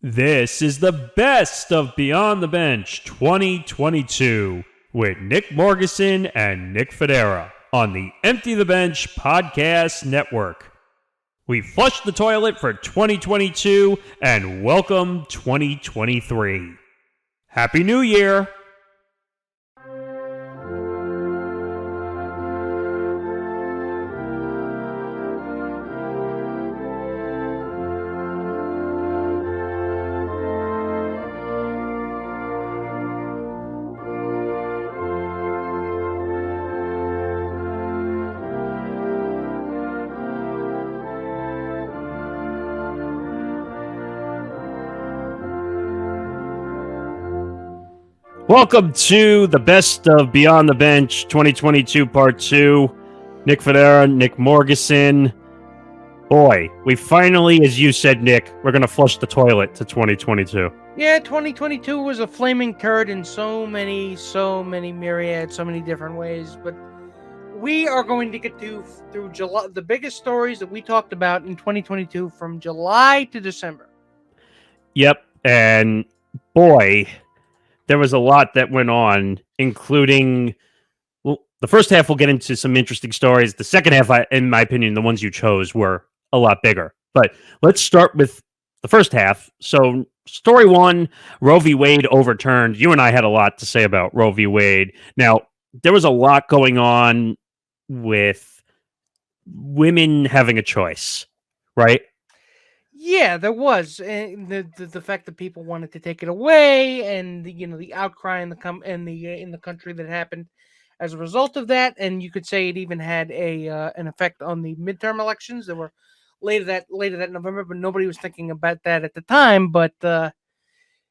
This is the best of Beyond the Bench 2022 with Nick Morgasen and Nick Fodera on the Empty the Bench Podcast Network. We flushed the toilet for 2022 and welcome 2023. Happy New Year! Welcome to the best of Beyond the Bench 2022 Part 2. Nick Fodera, Nick Morgasen. Boy, we finally, as you said, Nick, we're going to flush the toilet to 2022. Yeah, 2022 was a flaming turd in so many myriad, so many different ways. But we are going to get through July, the biggest stories that we talked about in 2022 from July to December. Yep, and boy, there was a lot that went on, including, well, the first half we'll get into some interesting stories. The second half, in my opinion, the ones you chose were a lot bigger. But let's start with the first half. So, story one, Roe v. Wade overturned. You and I had a lot to say about Roe v. Wade. Now, there was a lot going on with women having a choice, right? Yeah, there was, and the fact that people wanted to take it away, and the outcry in the country that happened as a result of that, and you could say it even had an effect on the midterm elections that were later that November, but nobody was thinking about that at the time. But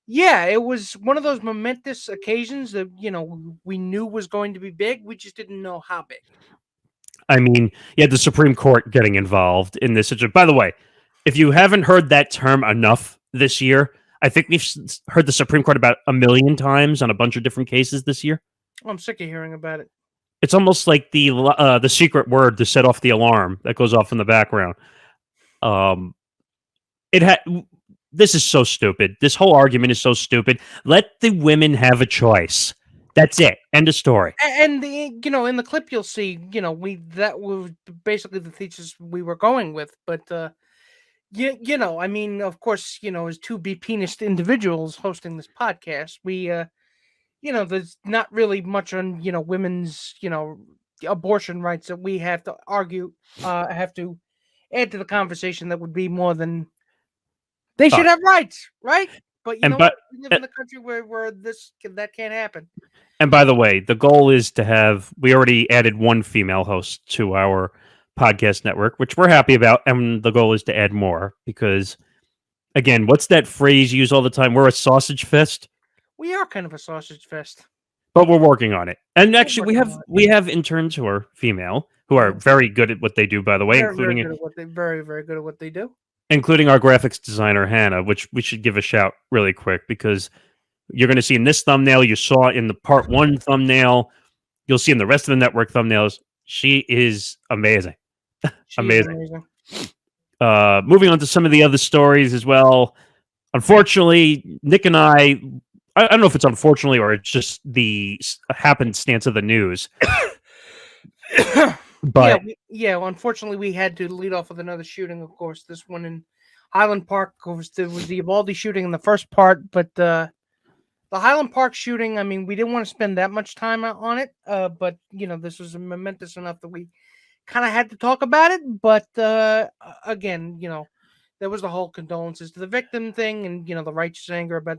yeah, it was one of those momentous occasions that we knew was going to be big. We just didn't know how big. I mean, you had the Supreme Court getting involved in this situation. By the way, if you haven't heard that term enough this year, I think we've heard the Supreme Court about 1 million times on a bunch of different cases this year. I'm sick of hearing about it. It's almost like the secret word to set off the alarm that goes off in the background. This is so stupid. This whole argument is so stupid. Let the women have a choice. That's it. End of story. And in the clip you'll see, that was basically the thesis we were going with, but I mean, of course, as two penised individuals hosting this podcast, we, there's not really much on, women's, abortion rights that we have to argue, have to add to the conversation that would be more than they should have rights, right? But we live in a country where that can't happen. And by the way, the goal is we already added one female host to our podcast network, which we're happy about, and the goal is to add more because, again, what's that phrase you use all the time? We're a sausage fest. We are kind of a sausage fest, but we're working on it. And actually, we have interns who are female who are very good at what they do. By the way, very good at what they do, including our graphics designer Hannah, which we should give a shout really quick because you're going to see in this thumbnail. You saw in the part 1 thumbnail. You'll see in the rest of the network thumbnails. She is amazing. Amazing. Moving on to some of the other stories as well. Unfortunately, Nick and I don't know if it's unfortunately or it's just the happenstance of the news. But unfortunately, we had to lead off with another shooting. Of course, this one in Highland Park was the Uvalde shooting in the first part, but the Highland Park shooting. I mean, we didn't want to spend that much time on it, but this was momentous enough that we kind of had to talk about it, but again, there was the whole condolences to the victim thing, and the righteous anger about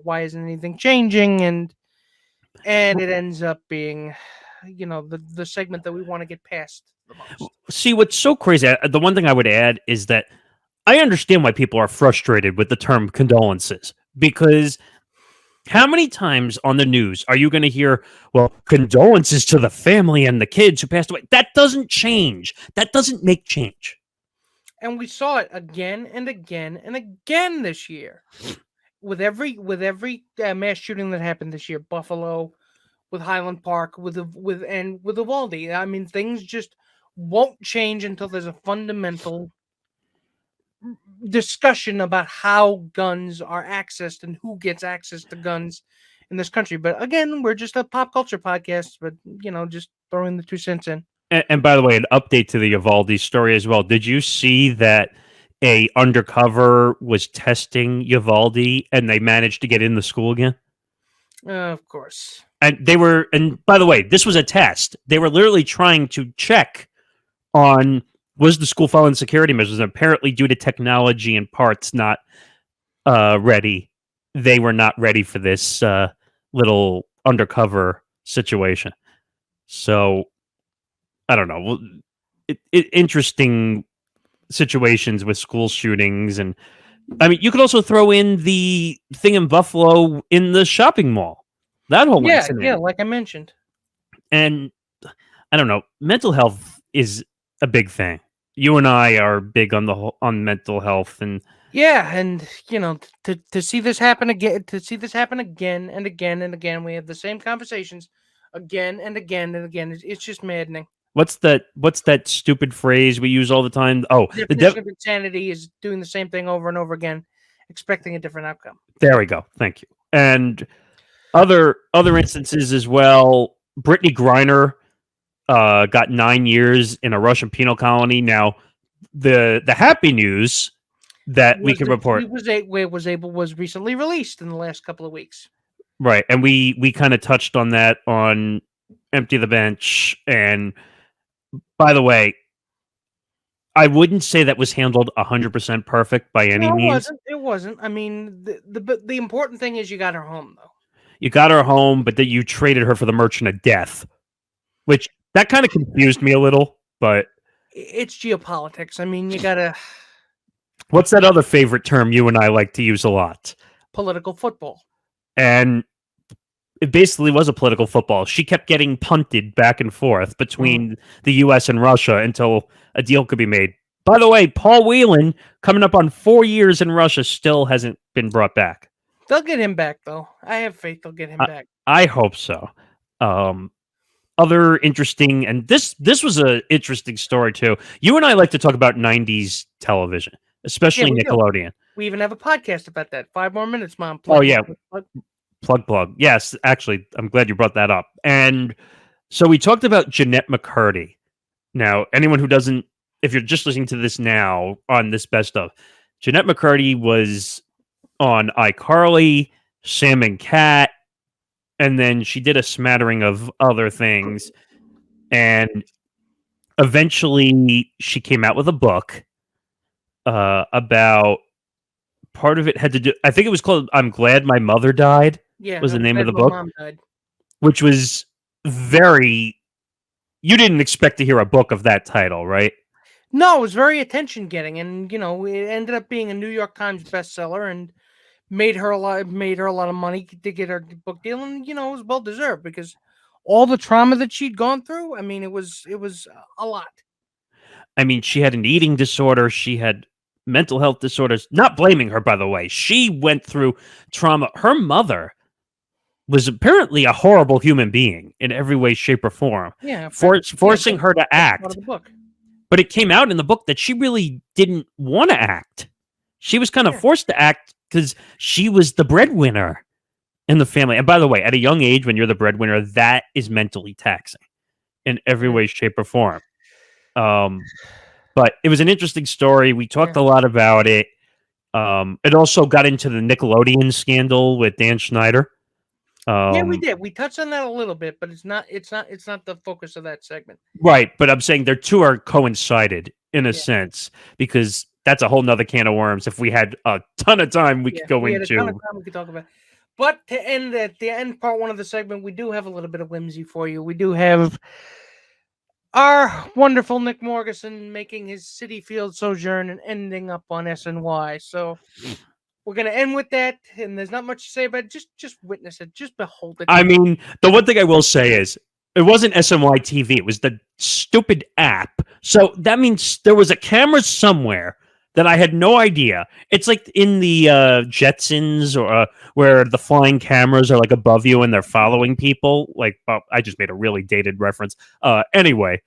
why isn't anything changing, and it ends up being the segment that we want to get past the most. See, what's so crazy? The one thing I would add is that I understand why people are frustrated with the term condolences because. How many times on the news are you going to hear, well, condolences to the family and the kids who passed away? That doesn't change. That doesn't make change. And we saw it again and again and again this year. With every mass shooting that happened this year, Buffalo, with Highland Park, with Uvalde. I mean, things just won't change until there's a fundamental discussion about how guns are accessed and who gets access to guns in this country. But again, we're just a pop culture podcast, but just throwing the 2 cents in. And by the way, an update to the Uvalde story as well. Did you see that a undercover was testing Uvalde and they managed to get in the school again? Of course. And by the way, this was a test. They were literally trying to check on was the school following security measures. And apparently, due to technology and parts not ready, they were not ready for this little undercover situation. So, I don't know. Interesting situations with school shootings. And I mean, you could also throw in the thing in Buffalo in the shopping mall. That whole incident. Yeah, like I mentioned. And I don't know, mental health is a big thing. You and I are big on mental health, and and to see this happen again, and again and again, we have the same conversations again and again and again. It's just maddening. What's that stupid phrase we use all the time? Oh, the definition of insanity is doing the same thing over and over again, expecting a different outcome. There we go. Thank you. And other instances as well. Brittney Griner got 9 years in a Russian penal colony. Now, the happy news that we can report was recently released in the last couple of weeks. Right, and we kind of touched on that on Empty the Bench. And by the way, I wouldn't say that was handled 100% perfect by any means. It wasn't. I mean, the important thing is you got her home, though. You got her home, but that you traded her for the Merchant of Death, which that kind of confused me a little. But it's geopolitics. I mean, you gotta. What's that other favorite term you and I like to use a lot? Political football. And it basically was a political football. She kept getting punted back and forth between the U.S. and Russia until a deal could be made. By the way, Paul Whelan, coming up on 4 years in Russia, still hasn't been brought back. They'll get him back, though. I have faith they'll get him back. I hope so. Other interesting, and this was an interesting story, too. You and I like to talk about 90s television, especially Nickelodeon. We even have a podcast about that. 5 more minutes, Mom. Plug. Oh, yeah. Plug. Yes, actually, I'm glad you brought that up. And so we talked about Jennette McCurdy. Now, anyone who doesn't, if you're just listening to this now on this best of, Jennette McCurdy was on iCarly, Sam and Cat, and then she did a smattering of other things. And eventually she came out with a book about, part of it had to do, I think it was called I'm Glad My Mother Died. Yeah, was the name of the book, Mom died. Which was very, you didn't expect to hear a book of that title, right? No, it was very attention getting, and it ended up being a New York Times bestseller and made her a lot of money to get her book deal, and it was well deserved because all the trauma that she'd gone through. I mean, it was a lot. I mean, she had an eating disorder. She had mental health disorders. Not blaming her, by the way. She went through trauma. Her mother was apparently a horrible human being in every way, shape, or form. Yeah, forcing her to act. But it came out in the book that she really didn't want to act. She was kind of forced to act because she was the breadwinner in the family. And by the way, at a young age, when you're the breadwinner, that is mentally taxing in every way, shape, or form. But it was an interesting story. We talked a lot about it. It also got into the Nickelodeon scandal with Dan Schneider. Yeah, we did. We touched on that a little bit, but it's not the focus of that segment. Right, but I'm saying their two are coincided in a sense, because that's a whole nother can of worms. If we had a ton of time, we could go into. A ton of time we could talk about. But to end at the end part one of the segment, we do have a little bit of whimsy for you. We do have our wonderful Nick Morgasen making his Citi Field sojourn and ending up on SNY. So we're going to end with that, and there's not much to say about it. Just witness it. Just behold it. I mean, the one thing I will say is it wasn't SNY TV. It was the stupid app. So that means there was a camera somewhere that I had no idea. It's like in the Jetsons, or where the flying cameras are like above you and they're following people. Like, I just made a really dated reference. Anyway,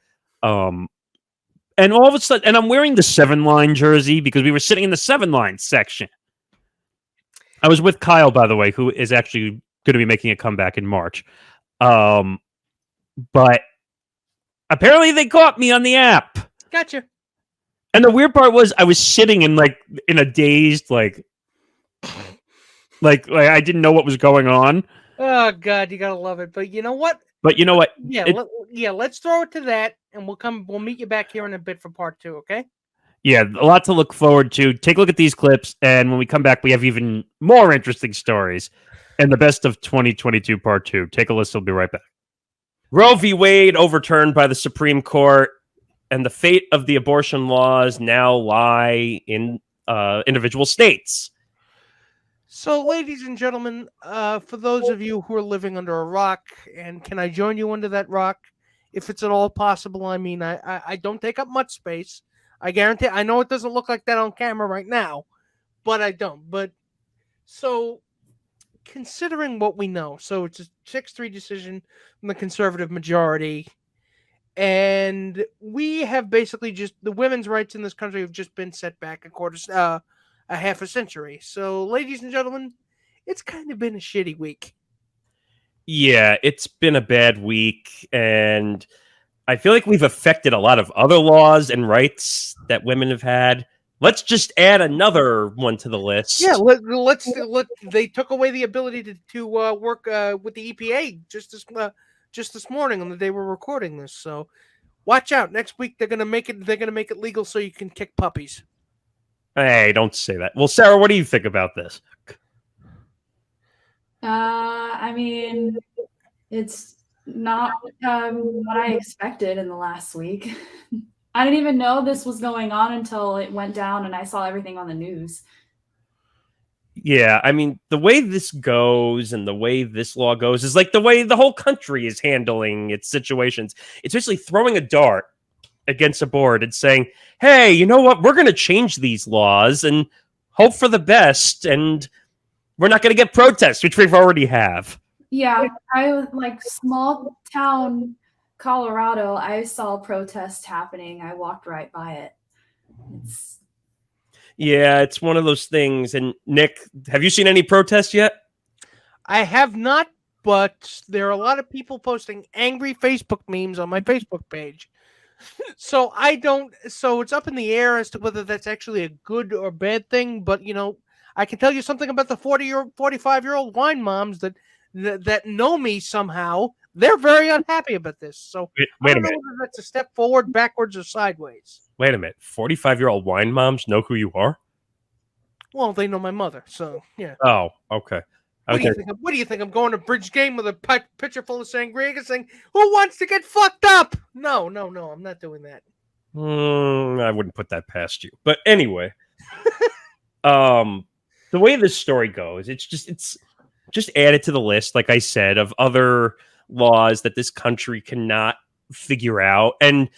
And all of a sudden, and I'm wearing the 7-line jersey because we were sitting in the 7-line section. I was with Kyle, by the way, who is actually going to be making a comeback in March. But apparently they caught me on the app. Gotcha. And the weird part was I was sitting in a dazed, like I didn't know what was going on. Oh God, you gotta love it. But you know what? Yeah, let's throw it to that, and we'll meet you back here in a bit for part 2, okay? Yeah, a lot to look forward to. Take a look at these clips, and when we come back, we have even more interesting stories. And the best of 2022 part 2. Take a listen. We'll be right back. Roe v. Wade overturned by the Supreme Court, and the fate of the abortion laws now lie in individual states. So, ladies and gentlemen, for those of you who are living under a rock, and can I join you under that rock, if it's at all possible? I mean, I don't take up much space. I guarantee. I know it doesn't look like that on camera right now, but I don't. But so, considering what we know, so it's a 6-3 decision from the conservative majority. And we have basically just the women's rights in this country have just been set back a half a century. So, ladies and gentlemen, it's kind of been a shitty week. Yeah, it's been a bad week, and I feel like we've affected a lot of other laws and rights that women have had. Let's just add another one to the list. Yeah, they took away the ability to work with the EPA just this morning on the day we're recording this. So watch out. Next week they're gonna make it legal so you can kick puppies. Hey, don't say that. Well, Sarah, what do you think about this? I mean, it's not what I expected in the last week. I didn't even know this was going on until it went down and I saw everything on the news. Yeah, I mean, the way this goes and the way this law goes is like the way the whole country is handling its situations. It's basically throwing a dart against a board and saying, hey, you know what? We're going to change these laws and hope for the best. And we're not going to get protests, which we've already have. Yeah, I was like small town Colorado. I saw protests happening. I walked right by it. Yeah, it's one of those things. And Nick, have you seen any protests yet? I have not, but there are a lot of people posting angry Facebook memes on my Facebook page. So it's up in the air as to whether that's actually a good or bad thing. But, I can tell you something about the 45-year-old wine moms that know me somehow. They're very unhappy about this. So wait a minute. Whether that's a step forward, backwards, or sideways. Wait a minute. 45-year-old wine moms know who you are? Well, they know my mother, so yeah. Oh, okay. What do you think? I'm going to Bridge Game with a pitcher full of sangria saying, who wants to get fucked up? No, I'm not doing that. I wouldn't put that past you. But anyway, the way this story goes, it's just added to the list, like I said, of other laws that this country cannot figure out. And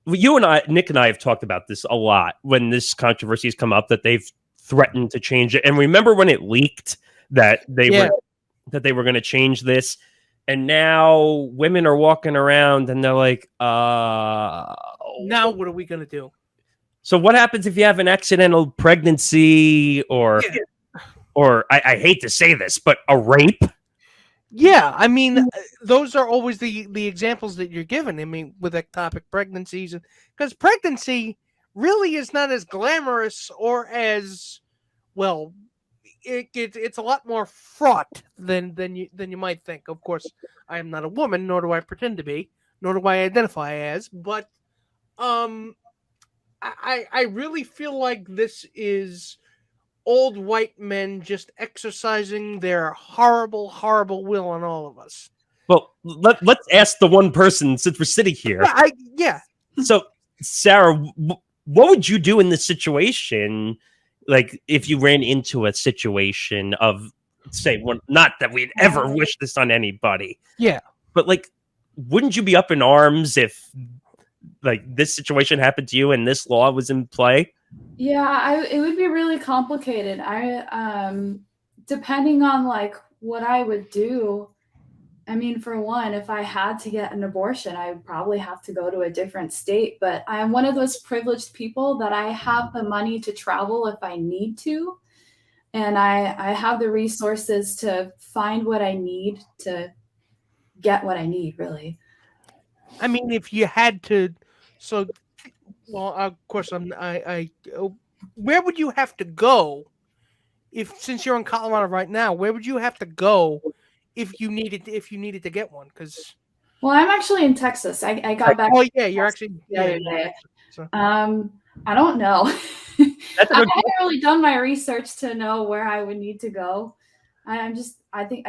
Nick and I have talked about this a lot when this controversy has come up, that they've threatened to change it. And remember when it leaked that they were going to change this, and now women are walking around and they're like, now what are we going to do? So what happens if you have an accidental pregnancy or I hate to say this, but a rape? Yeah, I mean, those are always the examples that you're given. I mean, with ectopic pregnancies, because pregnancy really is not as glamorous or as well. It's a lot more fraught than you might think. Of course, I am not a woman, nor do I pretend to be, nor do I identify as. But I really feel like this is old white men just exercising their horrible, horrible will on all of us. Well, let's ask the one person, since we're sitting here. Yeah. So, Sarah, what would you do in this situation? Like, if you ran into a situation of, say, not that we'd ever wish this on anybody. Yeah. But, like, wouldn't you be up in arms if, like, this situation happened to you and this law was in play? Yeah, it would be really complicated. Depending on like what I would do, I mean, for one, if I had to get an abortion, I would probably have to go to a different state. But I am one of those privileged people that I have the money to travel if I need to. And I have the resources to find what I need to get what I need, really. I mean, if you had to, of course, where would you have to go since you're in Colorado right now? Where would you have to go if you needed to get one? Because I'm actually in Texas. I got back. Oh yeah, you're actually the other day. So. I don't know. I haven't really done my research to know where I would need to go. I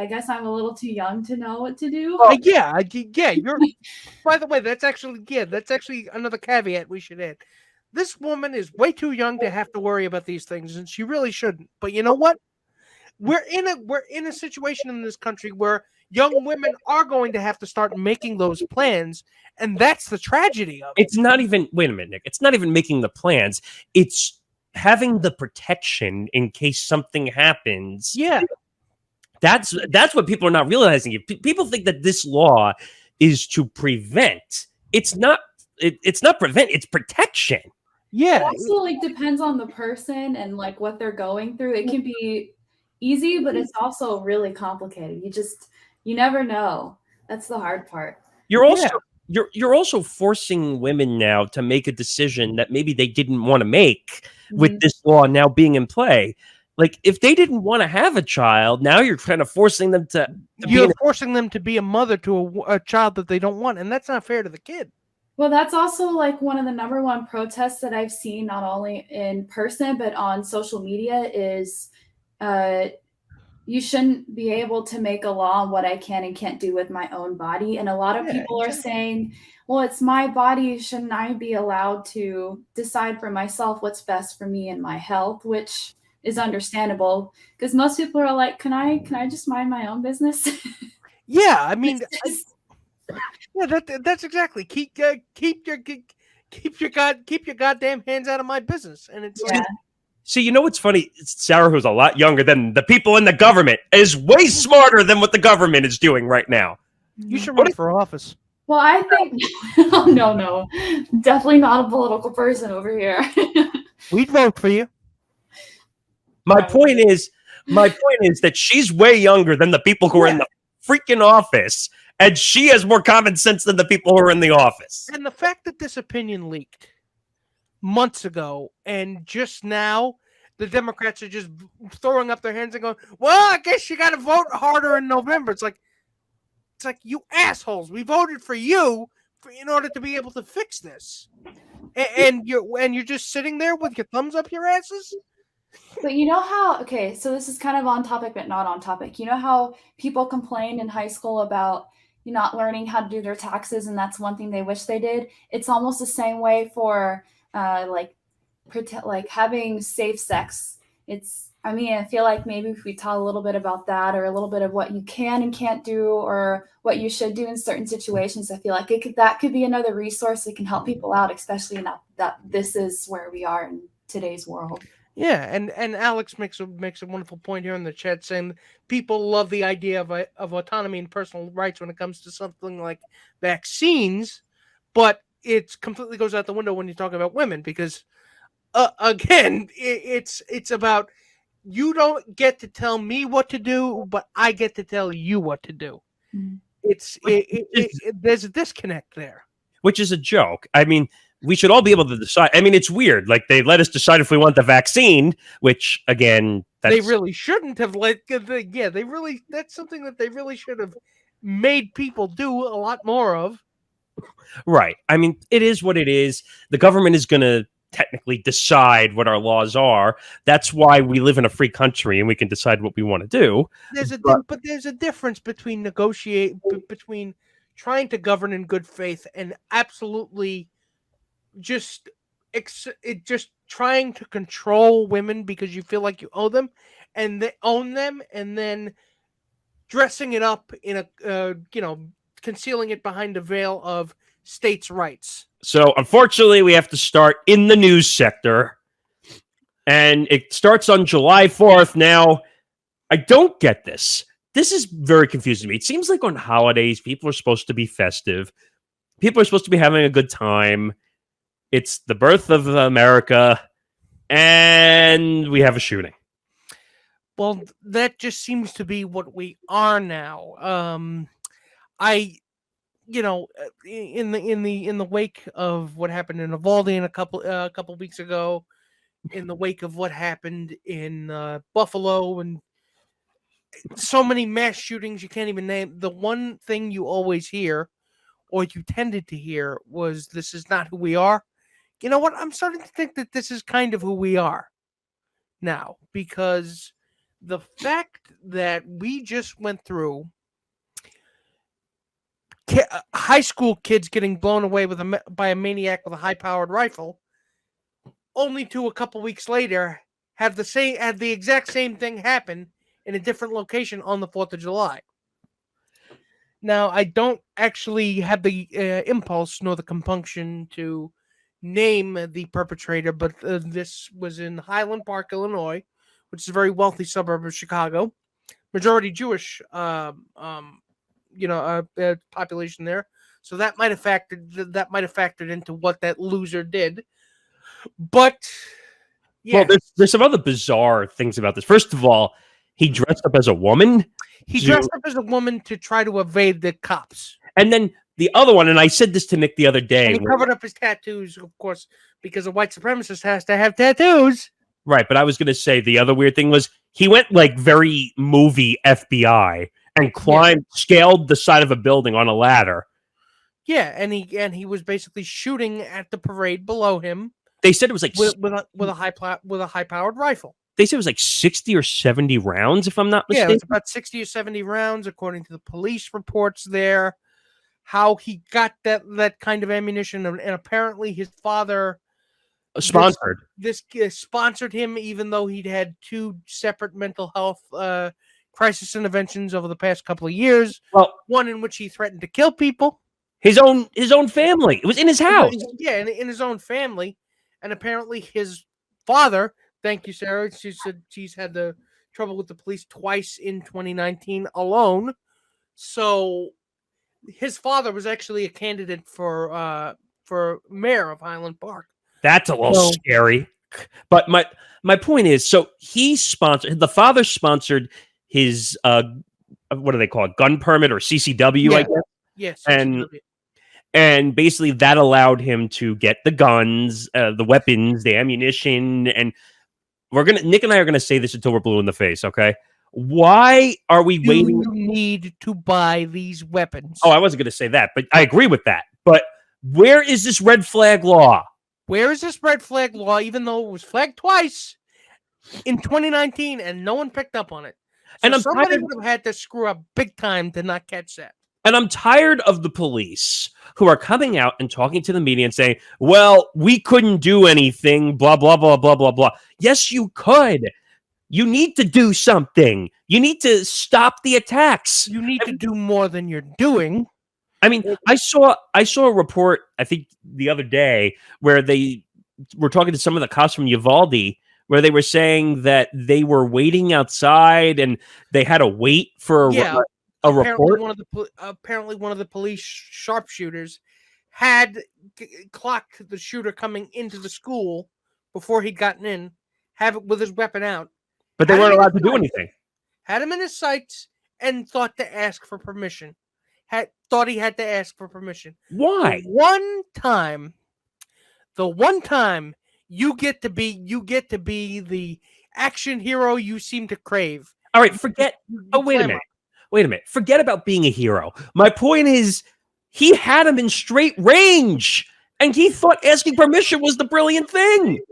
guess I'm a little too young to know what to do. Yeah. You're. By the way, that's actually another caveat we should add. This woman is way too young to have to worry about these things, and she really shouldn't. But you know what? We're in a situation in this country where young women are going to have to start making those plans, and that's the tragedy of it. It's not even. Wait a minute, Nick. It's not even making the plans. It's having the protection in case something happens. Yeah. That's what people are not realizing. People think that this law is to prevent. It's not. It's not prevent. It's protection. Yeah. It also depends on the person and what they're going through. It can be easy, but it's also really complicated. You never know. That's the hard part. You're also forcing women now to make a decision that maybe they didn't want to make with this law now being in play. If they didn't want to have a child, now you're kind of forcing them to forcing them to be a mother to a child that they don't want, and that's not fair to the kid. Well, that's also one of the number one protests that I've seen, not only in person but on social media, is you shouldn't be able to make a law on what I can and can't do with my own body. And a lot of people are saying, well, it's my body. Shouldn't I be allowed to decide for myself what's best for me and my health, which is understandable, because most people are like, can I just mind my own business? Yeah, I mean, that's exactly keep your goddamn hands out of my business. And it's See, you know what's funny? Sarah, who's a lot younger than the people in the government, is way smarter than what the government is doing right now. You should run for office. Well, I think no, definitely not a political person over here. We'd vote for you. My point is that she's way younger than the people who are in the freaking office, and she has more common sense than the people who are in the office. And the fact that this opinion leaked months ago, and just now the Democrats are just throwing up their hands and going, well, I guess you got to vote harder in November. It's like, you assholes, we voted for you in order to be able to fix this. And you're just sitting there with your thumbs up your asses? But you know how, okay, so this is kind of on topic, but not on topic. You know how people complained in high school about not learning how to do their taxes, and that's one thing they wish they did? It's almost the same way for having safe sex. I feel like maybe if we taught a little bit about that, or a little bit of what you can and can't do, or what you should do in certain situations, I feel like that could be another resource that can help people out, especially now that this is where we are in today's world. Yeah, and Alex makes a wonderful point here in the chat, saying people love the idea of autonomy and personal rights when it comes to something like vaccines, but it completely goes out the window when you talk about women, because again, it's about, you don't get to tell me what to do, but I get to tell you what to do. Mm-hmm. There's a disconnect there, which is a joke. I mean, we should all be able to decide. I mean, it's weird. They let us decide if we want the vaccine, which again, they really shouldn't have let. That's something that they really should have made people do a lot more of. Right. I mean, it is what it is. The government is going to technically decide what our laws are. That's why we live in a free country and we can decide what we want to do. But there's a difference between between trying to govern in good faith and absolutely just trying to control women because you feel like you owe them, and they own them, and then dressing it up in concealing it behind a veil of states' rights. So unfortunately, we have to start in the news sector, and it starts on July 4th. Now, I don't get this. this is very confusing to me. It seems like on holidays, people are supposed to be festive. People are supposed to be having a good time. It's the birth of America, and we have a shooting. Well, that just seems to be what we are now. In the wake of what happened in Uvalde a couple weeks ago, in the wake of what happened in Buffalo, and so many mass shootings you can't even name. The one thing you always hear, or you tended to hear, was this is not who we are. You know what? I'm starting to think that this is kind of who we are now, because the fact that we just went through high school kids getting blown away by a maniac with a high-powered rifle, only to a couple weeks later had the exact same thing happen in a different location on the 4th of July. Now, I don't actually have the impulse nor the compunction to name the perpetrator, but this was in Highland Park, Illinois, which is a very wealthy suburb of Chicago, majority Jewish, population there. So that might have factored into what that loser did. But yeah, well, there's some other bizarre things about this. First of all, he dressed up as a woman. He dressed up as a woman to try to evade the cops. And then the other one, and I said this to Nick the other day. And he covered up his tattoos, of course, because a white supremacist has to have tattoos. Right, but I was going to say the other weird thing was he went like very movie FBI and scaled the side of a building on a ladder. Yeah, and he was basically shooting at the parade below him. They said it was like with a high-powered rifle. They said it was like 60 or 70 rounds, if I'm not mistaken. Yeah, it was about 60 or 70 rounds, according to the police reports there. How he got that kind of ammunition, and apparently his father sponsored sponsored him, even though he'd had 2 separate mental health crisis interventions over the past couple of years. Well, one in which he threatened to kill people. His own family. It was in his house. Yeah, in his own family. And apparently his father, thank you, Sarah, she said she's had the trouble with the police twice in 2019 alone. So his father was actually a candidate for mayor of Highland Park. That's a little scary. But my point is, so the father sponsored his what do they call it? Gun permit or CCW, I guess. Yes. And basically that allowed him to get the guns, the weapons, the ammunition, and Nick and I are gonna say this until we're blue in the face, okay? Why are we waiting? You need to buy these weapons. Oh, I wasn't gonna say that, but I agree with that. But where is this red flag law? Where is this red flag law, even though it was flagged twice in 2019 and no one picked up on it? So and somebody would have had to screw up big time to not catch that. And I'm tired of the police who are coming out and talking to the media and saying, well, we couldn't do anything, blah, blah, blah, blah, blah, blah. Yes, you could. You need to do something. You need to stop the attacks. You need to do more than you're doing. I mean, I saw a report, I think the other day, where they were talking to some of the cops from Uvalde, where they were saying that they were waiting outside and they had to wait for a report. Apparently, one of the police sharpshooters had clocked the shooter coming into the school before he'd gotten in, have it with his weapon out. But they weren't allowed to do anything. Had him in his sights and thought to ask for permission. Thought he had to ask for permission. Why? The one time you get to be the action hero you seem to crave. All right, wait a minute. Forget about being a hero. My point is, he had him in straight range, and he thought asking permission was the brilliant thing.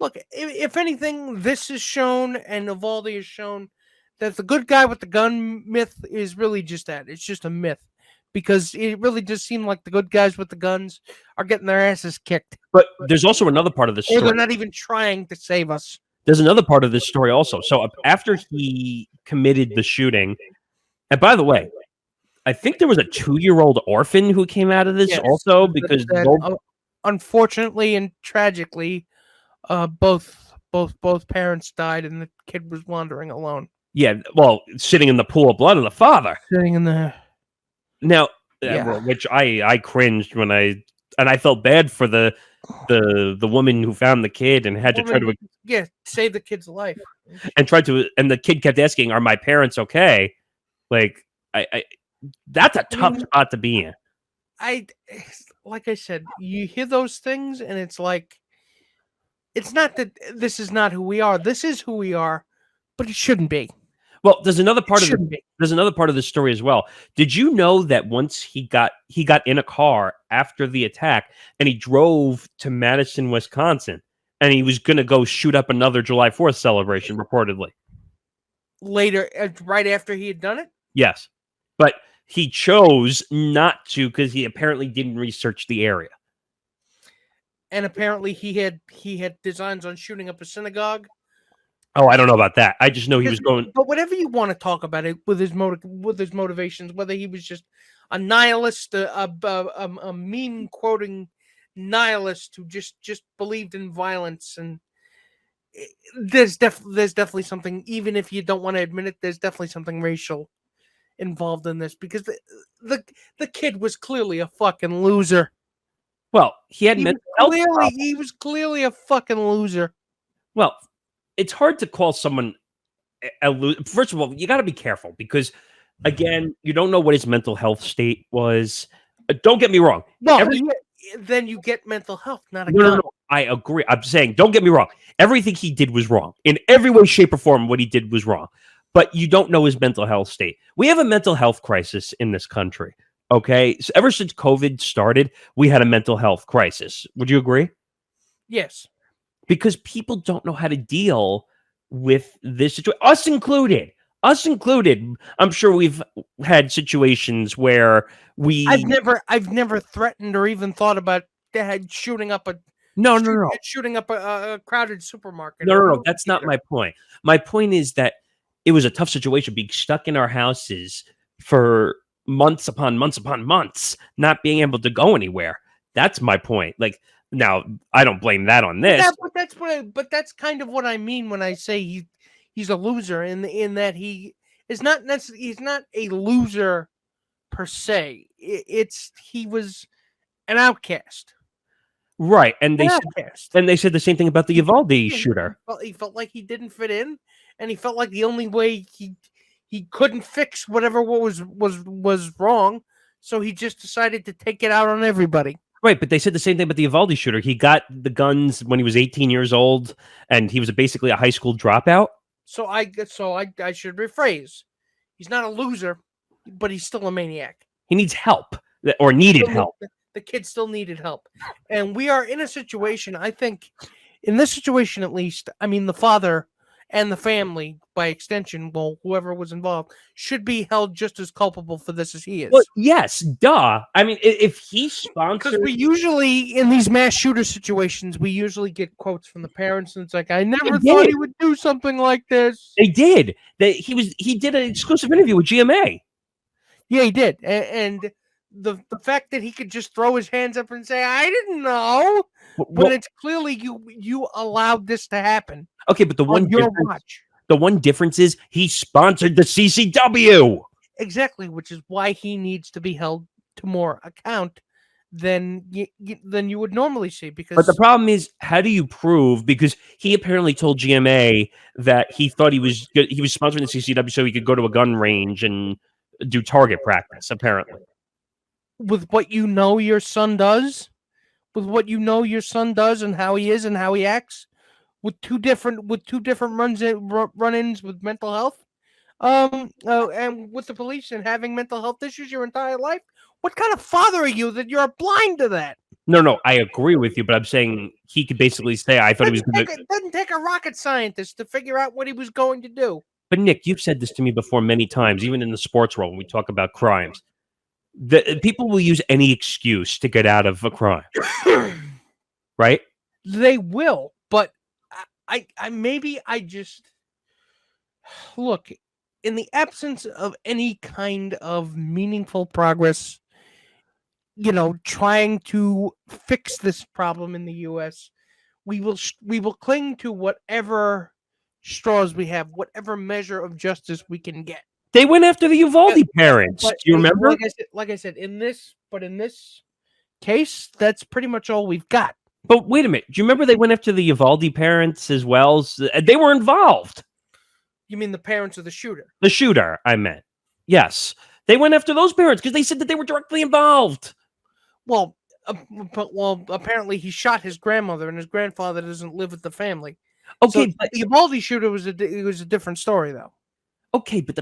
Look, if anything, this is shown, and Uvalde is shown, that the good guy with the gun myth is really just that. It's just a myth. Because it really just seemed like the good guys with the guns are getting their asses kicked. But there's also another part of the story. Or they're not even trying to save us. There's another part of this story also. So after he committed the shooting, and by the way, I think there was a 2-year-old orphan who came out of this also because unfortunately and tragically, both parents died and the kid was wandering alone. Yeah, well, sitting in the pool of blood of the father. Sitting in the Now, Yeah. which I cringed when I felt bad for the woman who found the kid and had to try to save the kid's life. and the kid kept asking, "Are my parents okay?" Like I that's a tough spot to be in. Like I said, you hear those things and it's like, it's not that this is not who we are. This is who we are, but it shouldn't be. Well, there's another part of Shouldn't be. there's another part of the story as well. Did you know that once he got in a car after the attack and he drove to Madison, Wisconsin, and he was going to go shoot up another July 4th celebration reportedly? Later, right after he had done it? Yes. But he chose not to because he apparently didn't research the area. And apparently he had designs on shooting up a synagogue. Oh, I don't know about that. I just know he was going. But whatever you want to talk about it with his motivations, whether he was just a nihilist, a meme quoting nihilist who just believed in violence, and there's definitely something. Even if you don't want to admit it, there's definitely something racial involved in this, because the kid was clearly a fucking loser. Well, he was clearly a fucking loser. Well, it's hard to call someone a loser. First of all, you got to be careful because, again, you don't know what his mental health state was. Don't get me wrong. Well, then you get mental health, not a gun. No. I agree. I'm saying, don't get me wrong. Everything he did was wrong. In every way, shape, or form, what he did was wrong. But you don't know his mental health state. We have a mental health crisis in this country. Okay? So ever since COVID started, we had a mental health crisis. Would you agree? Yes. Because people don't know how to deal with this situation. Us included. I'm sure we've had situations where I've never threatened or even thought about shooting up a crowded supermarket. No. That's not my point. My point is that it was a tough situation being stuck in our houses for months upon months, not being able to go anywhere. That's my point. Like, now, I don't blame that on this. But that's kind of what I mean when I say he's a loser, in that he's not a loser per se. He was an outcast. Right, and they said the same thing about the Uvalde shooter. He felt like he didn't fit in, and he felt like the only way he couldn't fix whatever was wrong, so he just decided to take it out on everybody. Right, but they said the same thing about the Uvalde shooter. He got the guns when he was 18 years old, and he was basically a high school dropout. So I should rephrase. He's not a loser, but he's still a maniac. He needs help, or needed help. The kid still needed help. And we are in a situation, I think, in this situation at least, I mean, the father and the family, by extension, well, whoever was involved, should be held just as culpable for this as he is. Well, yes, duh. I mean, if he sponsored... Because we usually, in these mass shooter situations, we usually get quotes from the parents, and it's like, I never thought he would do something like this. They did. He did an exclusive interview with GMA. Yeah, he did. And the fact that he could just throw his hands up and say, I didn't know, when it's clearly you allowed this to happen. Okay, but the one difference is he sponsored the CCW. Exactly, which is why he needs to be held to more account than you would normally see. But the problem is, how do you prove? Because he apparently told GMA that he thought he was sponsoring the CCW so he could go to a gun range and do target practice. Apparently, with what you know your son does, and how he is and how he acts, with two different run-ins with mental health, and with the police and having mental health issues your entire life. What kind of father are you that you're blind to that? No, I agree with you, but I'm saying he could basically say, I thought he was going to... It doesn't take a rocket scientist to figure out what he was going to do. But Nick, you've said this to me before many times, even in the sports world when we talk about crimes. The people will use any excuse to get out of a crime. Right? They will, but I just look, in the absence of any kind of meaningful progress, trying to fix this problem in the US, we will cling to whatever straws we have, whatever measure of justice we can get. They went after the Uvalde parents. But Do you remember? Like I said, in this case, that's pretty much all we've got. But wait a minute. Do you remember they went after the Uvalde parents as well? They were involved. You mean the parents of the shooter? The shooter, I meant. Yes. They went after those parents because they said that they were directly involved. Well, apparently he shot his grandmother, and his grandfather doesn't live with the family. Okay, So but the Uvalde shooter was a different story, though. okay, but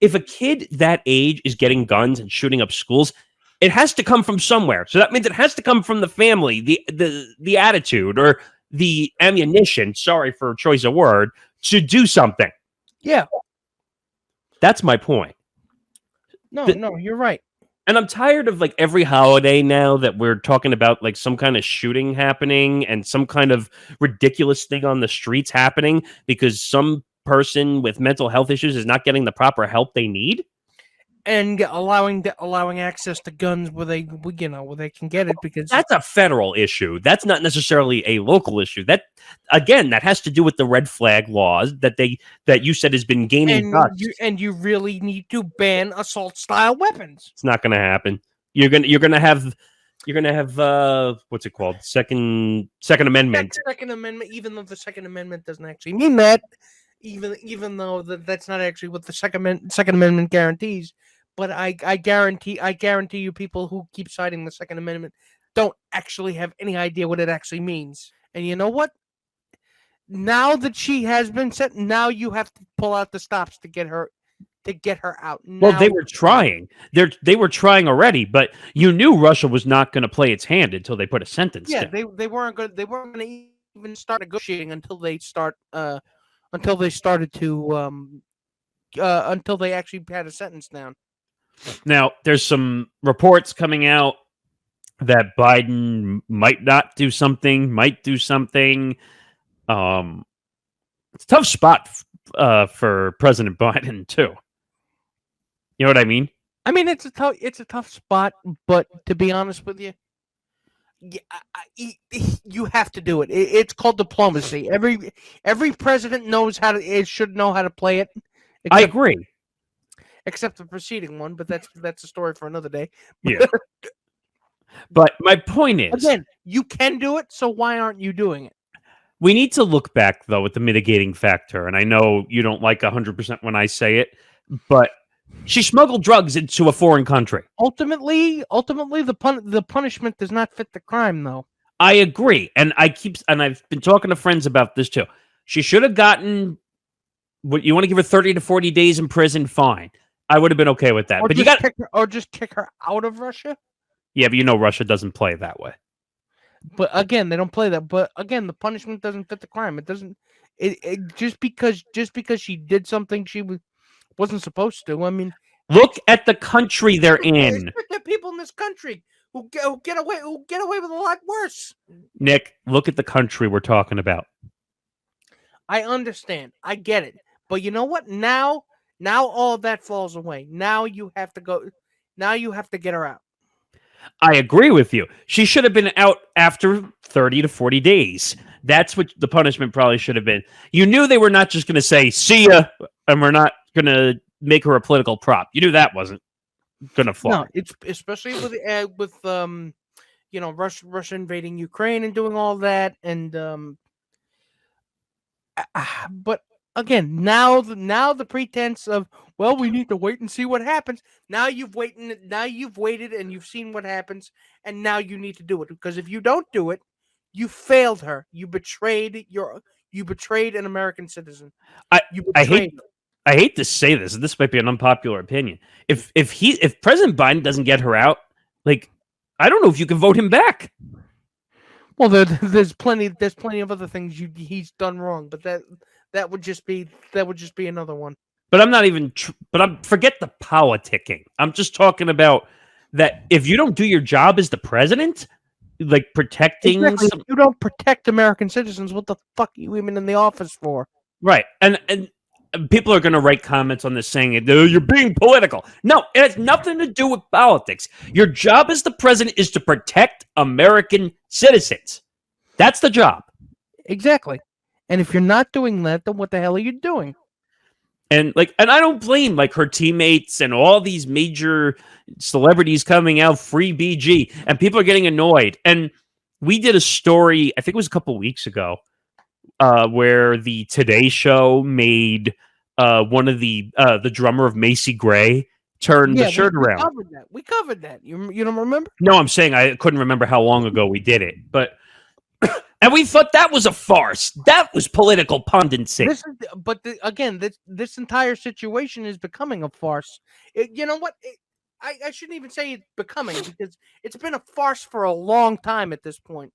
if a kid that age is getting guns and shooting up schools, it has to come from somewhere. So that means it has to come from the family, the attitude or the ammunition. Sorry for choice of word, to do something. Yeah. That's my point. No, you're right. And I'm tired of like every holiday now that we're talking about like some kind of shooting happening and some kind of ridiculous thing on the streets happening because some person with mental health issues is not getting the proper help they need. And allowing access to guns where they can get it, because That's a federal issue. That's not necessarily a local issue. That has to do with the red flag laws that you said has been gaining dust. You really need to ban assault style weapons. It's not going to happen. You're gonna have what's it called? Second Amendment. Second Amendment, even though the Second Amendment doesn't actually mean that, even though that's not actually what the Second Amendment guarantees. But I guarantee you, people who keep citing the Second Amendment don't actually have any idea what it actually means. And you know what? Now that she has been set, now you have to pull out the stops to get her out. Now, well, they were trying. They were trying already, but you knew Russia was not going to play its hand until they put a sentence. Yeah, down. they weren't going to even start negotiating until they actually had a sentence down. Now, there's some reports coming out that Biden might not do something, might do something. It's a tough spot for President Biden too. You know what I mean? I mean, it's a tough spot, but to be honest with you, you have to do it. It's called diplomacy. Every president should know how to play it. I agree. Except the preceding one, but that's a story for another day. Yeah. But my point is, again, you can do it, so why aren't you doing it? We need to look back though at the mitigating factor, and I know you don't like 100% when I say it, but she smuggled drugs into a foreign country. Ultimately, the punishment does not fit the crime, though. I agree, and I've been talking to friends about this too. She should have gotten what you want to give her 30 to 40 days in prison. Fine, I would have been okay with that. Or but just kick her out of Russia. Yeah, but Russia doesn't play that way. But again, they don't play that. But again, the punishment doesn't fit the crime. It doesn't. Just because she did something she wasn't supposed to. I mean, look at the country they're in. There are people in this country who get away with a lot worse. Nick, look at the country we're talking about. I understand. I get it. But you know what? Now all of that falls away. Now you have to go. Now you have to get her out. I agree with you. She should have been out after 30 to 40 days. That's what the punishment probably should have been. You knew they were not just going to say, see ya, and we're not going to make her a political prop. You knew that wasn't going to fly. No, it's especially with Russia invading Ukraine and doing all that. And but again, now the pretense of, well, we need to wait and see what happens. Now you've waited and you've seen what happens, and now you need to do it, because if you don't do it, you failed her. You betrayed an American citizen. I hate to say this, and this might be an unpopular opinion. If President Biden doesn't get her out, like, I don't know if you can vote him back. Well, there's plenty of other things he's done wrong, but that would just be another one. But I'm not even. Forget the politicking. I'm just talking about that. If you don't do your job as the president, like protecting, exactly. If you don't protect American citizens, what the fuck are you even in the office for? Right, and people are going to write comments on this saying you're being political. No, it has nothing to do with politics. Your job as the president is to protect American citizens. That's the job. Exactly. And if you're not doing that, then what the hell are you doing? And I don't blame like her teammates and all these major celebrities coming out free BG, and people are getting annoyed. And we did a story, I think it was a couple weeks ago, where the Today Show made one of the drummer of Macy Gray turn the shirt around. We covered that. You don't remember? No, I'm saying I couldn't remember how long ago we did it, but and we thought that was a farce. That was political punditry. This entire situation is becoming a farce. You know what? I shouldn't even say it's becoming, because it's been a farce for a long time at this point.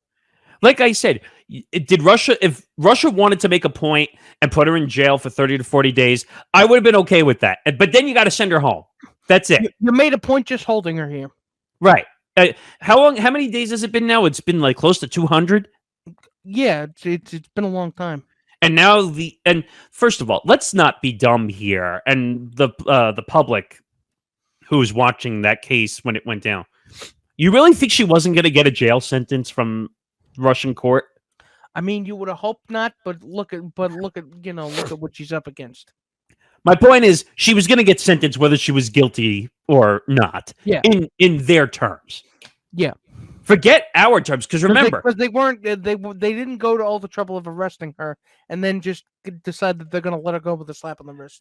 Like I said, if Russia wanted to make a point and put her in jail for 30 to 40 days, I would have been okay with that. But then you got to send her home. That's it. You made a point just holding her here. Right. How many days has it been now? It's been like close to 200. Yeah, it's been a long time. And now first of all, let's not be dumb here. And the public who's watching that case when it went down, you really think she wasn't going to get a jail sentence from Russian court? I mean, you would have hoped not, but look at what she's up against. My point is, she was going to get sentenced whether she was guilty or not. Yeah. In their terms. Yeah. Forget our terms, because remember, because they didn't go to all the trouble of arresting her and then just decide that they're going to let her go with a slap on the wrist.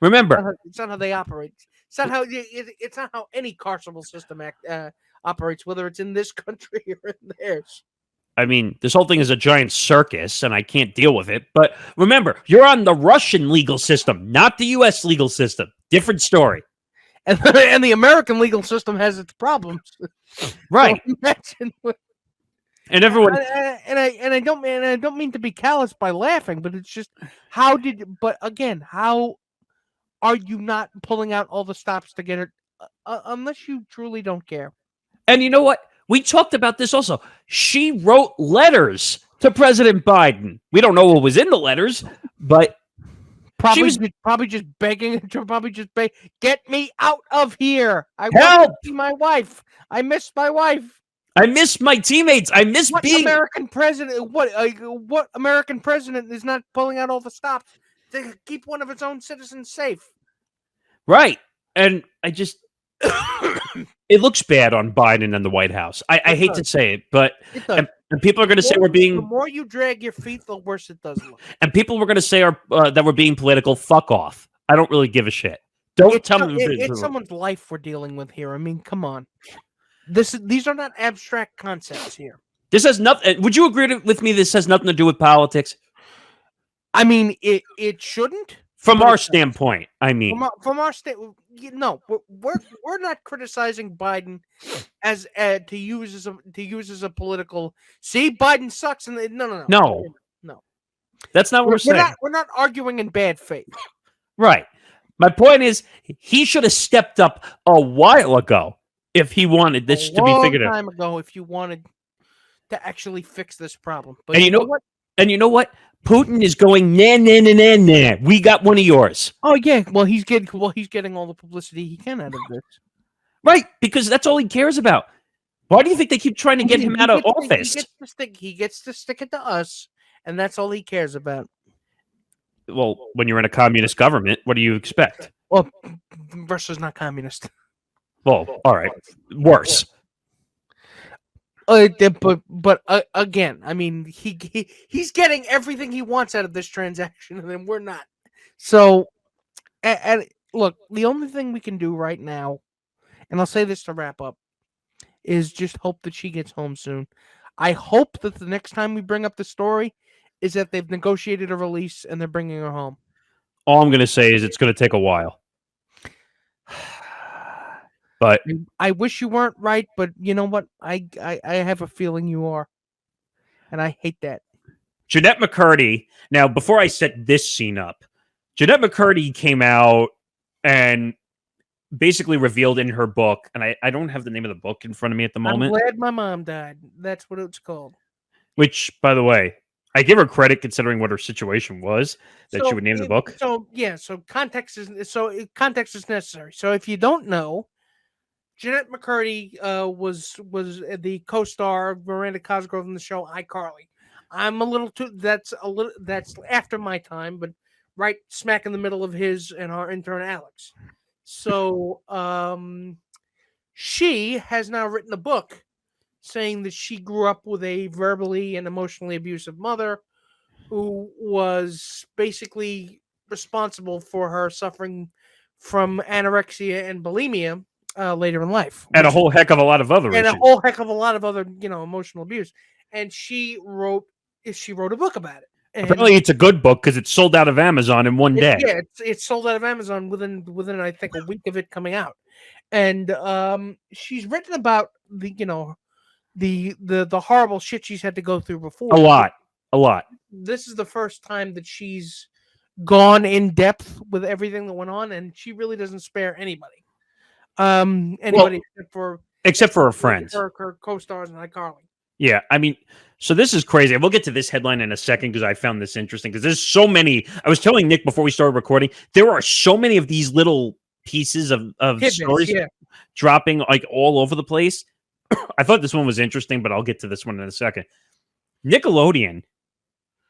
Remember, it's not how they operate. It's not how any carceral system operates, whether it's in this country or in theirs. I mean, this whole thing is a giant circus, and I can't deal with it. But remember, you're on the Russian legal system, not the U.S. legal system. Different story. And the American legal system has its problems. Right. So imagine and everyone I don't mean to be callous by laughing, but it's just how are you not pulling out all the stops to get it unless you truly don't care? And you know what? We talked about this also. She wrote letters to President Biden. We don't know what was in the letters, but probably just begging, get me out of here. I want to see my wife. I miss my wife. I miss my teammates. I miss being American president. What American president is not pulling out all the stops to keep one of its own citizens safe? Right. And I just it looks bad on Biden and the White House. I hate to say it, but and people are going to say we're being. The more you drag your feet, the worse it does look. And people were going to say that we're being political. Fuck off. I don't really give a shit. Tell me. It's someone's life we're dealing with here. I mean, come on. These are not abstract concepts here. This has nothing. Would you agree with me? This has nothing to do with politics. I mean, it shouldn't. From our standpoint, I mean, from our standpoint, no, we're not criticizing Biden as to use as a political. See, Biden sucks, and no. That's not what we're saying. We're not arguing in bad faith. Right. My point is, he should have stepped up a while ago if he wanted this to be figured out. A long time ago, if you wanted to actually fix this problem. But and you know what? And you know what? Putin is going nah. We got one of yours. Oh yeah. Well, he's getting all the publicity he can out of this. Right, because that's all he cares about. Why do you think they keep trying to get him out of office? He gets to stick it to us, and that's all he cares about. Well, when you're in a communist government, what do you expect? Well, Russia's not communist. Well, all right, worse. But again, I mean, he's getting everything he wants out of this transaction, and then we're not. So, and look, the only thing we can do right now, and I'll say this to wrap up, is just hope that she gets home soon. I hope that the next time we bring up the story is that they've negotiated a release and they're bringing her home. All I'm going to say is it's going to take a while. But I wish you weren't right, but you know what? I have a feeling you are. And I hate that. Jennette McCurdy, now before I set this scene up, Jennette McCurdy came out and basically revealed in her book, and I don't have the name of the book in front of me at the moment. I'm glad my mom died. That's what it's called. Which, by the way, I give her credit considering what her situation was, that she would name the book. So context is necessary. So if you don't know, Jennette McCurdy was the co-star of Miranda Cosgrove in the show iCarly. I'm a little too. That's a little. That's after my time, but right smack in the middle of his and our intern Alex. So, she has now written a book saying that she grew up with a verbally and emotionally abusive mother who was basically responsible for her suffering from anorexia and bulimia later in life, And a whole heck of a lot of other and issues. a whole heck of a lot of other, emotional abuse. And she wrote a book about it. And Apparently, it's a good book because it sold out of Amazon in one day. it's sold out of Amazon within I think a week of it coming out. And she's written about the horrible shit she's had to go through before. A lot. This is the first time that she's gone in depth with everything that went on, and she really doesn't spare anybody. Except for her friends, her co-stars and iCarly. Yeah, I mean, so this is crazy. We'll get to this headline in a second because I found this interesting because there's so many. I was telling Nick before we started recording, there are so many of these little pieces of stories dropping like all over the place. I thought this one was interesting, but I'll get to this one in a second. Nickelodeon,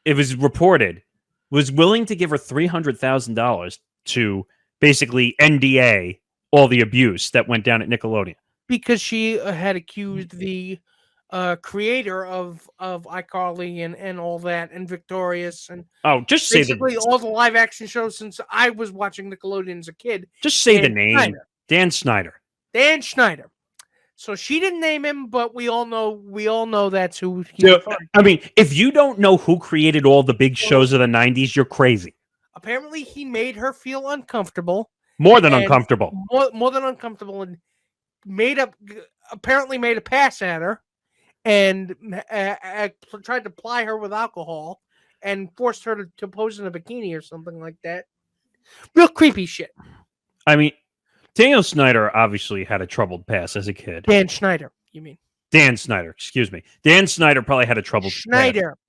it was reported, was willing to give her $300,000 to basically NDA all the abuse that went down at Nickelodeon. Because she had accused the creator of iCarly and all that, and Victorious, and just say all the live action shows since I was watching Nickelodeon as a kid. Just say the name. Dan Schneider. Dan Schneider. So she didn't name him, but we all know that's who he was. I mean, if you don't know who created all the big shows of the 90s, you're crazy. Apparently, he made her feel uncomfortable. More than uncomfortable. More than uncomfortable, and apparently made a pass at her, and tried to ply her with alcohol, and forced her to pose in a bikini or something like that. Real creepy shit. I mean, Daniel Snyder obviously had a troubled past as a kid. Dan Schneider, you mean? Dan Snyder, excuse me. Dan Snyder probably had a troubled past.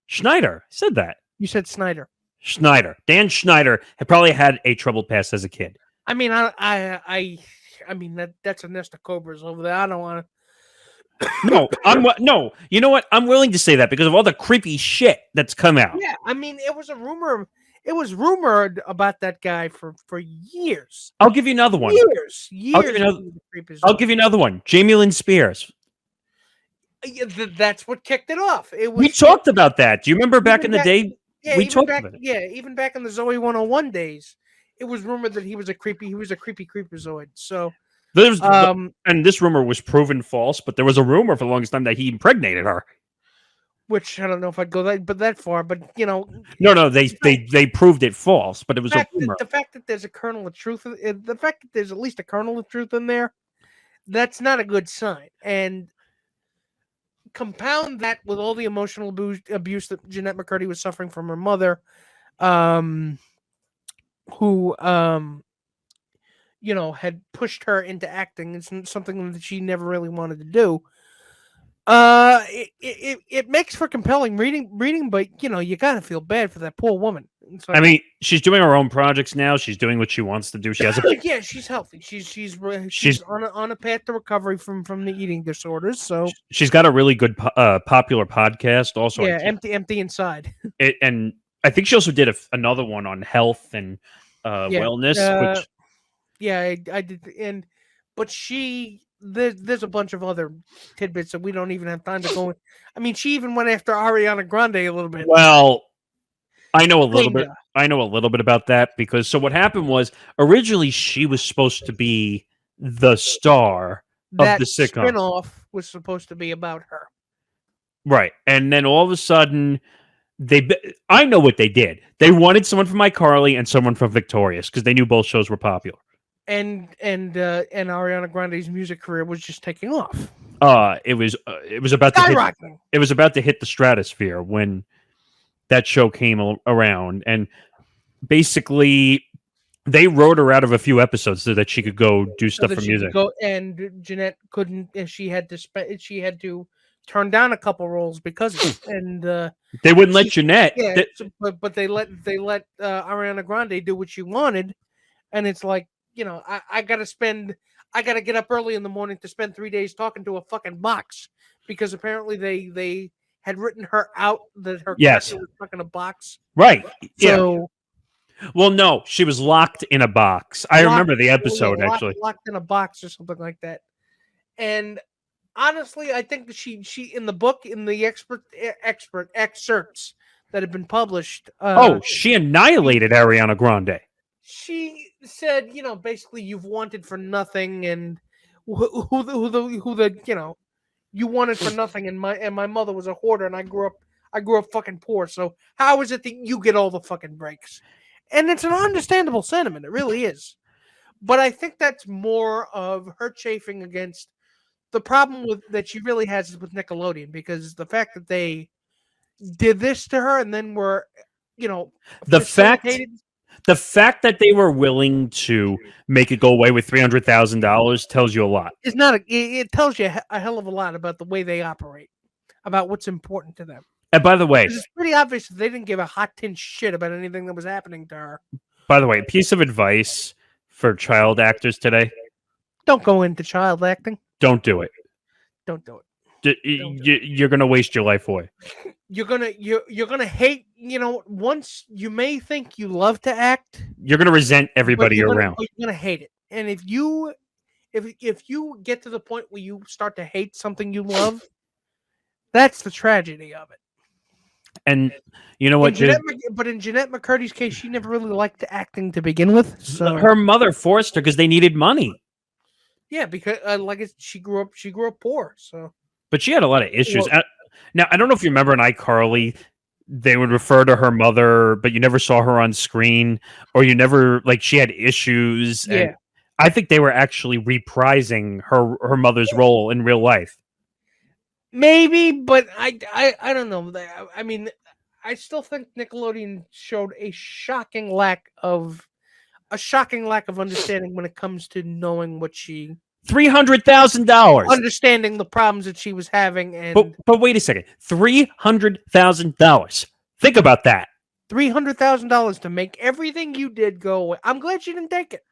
Schneider. I said that. You said Snyder. Schneider. Dan Schneider had probably had a troubled past as a kid. I mean, I mean that's a nest of cobras over there. I don't want to. No. You know what? I'm willing to say that because of all the creepy shit that's come out. Yeah, I mean, it was a rumor. It was rumored about that guy for years. I'll give you another one. Years. I'll give you another one. Jamie Lynn Spears. Yeah, that's what kicked it off. We talked about that. Do you remember back in the day? Yeah, we talked about it. Yeah, even back in the Zoe 101 days, it was rumored that he was a creepy creepazoid. So and this rumor was proven false, but there was a rumor for the longest time that he impregnated her. Which I don't know if I'd go that far, but No, they proved it false, but it was a rumor. The fact that there's a kernel of truth, the fact that there's at least a kernel of truth in there, that's not a good sign. And compound that with all the emotional abuse that Jennette McCurdy was suffering from her mother, who had pushed her into acting. It's something that she never really wanted to do. It makes for compelling reading, but you gotta feel bad for that poor woman. I mean, she's doing her own projects now. She's doing what she wants to do. She has yeah, she's healthy. She's on a path to recovery from the eating disorders. So she's got a really good popular podcast. Also, yeah, empty inside. And I think she also did another one on health and wellness. I did, but there's a bunch of other tidbits that we don't even have time to go with. I mean, she even went after Ariana Grande a little bit. Well, I know a little bit. I know a little bit about that because what happened was originally she was supposed to be the star of the sitcom. Spin-off was supposed to be about her. Right. And then all of a sudden I know what they did. They wanted someone from iCarly and someone from Victorious because they knew both shows were popular. And Ariana Grande's music career was just taking off. It was about to hit the stratosphere when that show came around, and basically they wrote her out of a few episodes so that she could go do stuff for music. And Jennette couldn't. She had to turn down a couple roles because of it. And they wouldn't let Jennette. Yeah, but they let Ariana Grande do what she wanted, and it's like. I got to get up early in the morning to spend 3 days talking to a fucking box because apparently they had written her out, that her Yes. character was stuck in a box. Right. Yeah. So Well, no, she was locked in a box. I remember the episode, actually. locked in a box or something like that. And honestly, I think that she in the book, in the expert excerpts that have been published. She annihilated Ariana Grande. She said, basically, you've wanted for nothing, and who the you wanted for nothing, and my mother was a hoarder, and I grew up fucking poor. So how is it that you get all the fucking breaks? And it's an understandable sentiment. It really is. But I think that's more of her chafing against the problem that she really has is with Nickelodeon, because the fact that they did this to her and then were, the fact that they were willing to make it go away with $300,000 tells you a lot. It's not it tells you a hell of a lot about the way they operate, about what's important to them. And by the way, it's pretty obvious that they didn't give a hot tin shit about anything that was happening to her. By the way, piece of advice for child actors today: don't go into child acting. Don't do it. Don't do it. You're gonna waste your life away. You're gonna hate. Once you may think you love to act, you're gonna resent everybody you're around. You're gonna hate it. And if you get to the point where you start to hate something you love, that's the tragedy of it. And you know what? But in Jennette McCurdy's case, she never really liked acting to begin with. So her mother forced her because they needed money. Yeah, because she grew up poor. So, but she had a lot of issues. Now I don't know if you remember in iCarly, they would refer to her mother, but you never saw her on screen, or you never she had issues. Yeah, and I think they were actually reprising her mother's role in real life. Maybe, but I don't know. I mean, I still think Nickelodeon showed a shocking lack of understanding when it comes to knowing what she $300,000 understanding the problems that she was having. And but wait a second, $300,000. Think about that. $300,000 to make everything you did go away. I'm glad she didn't take it.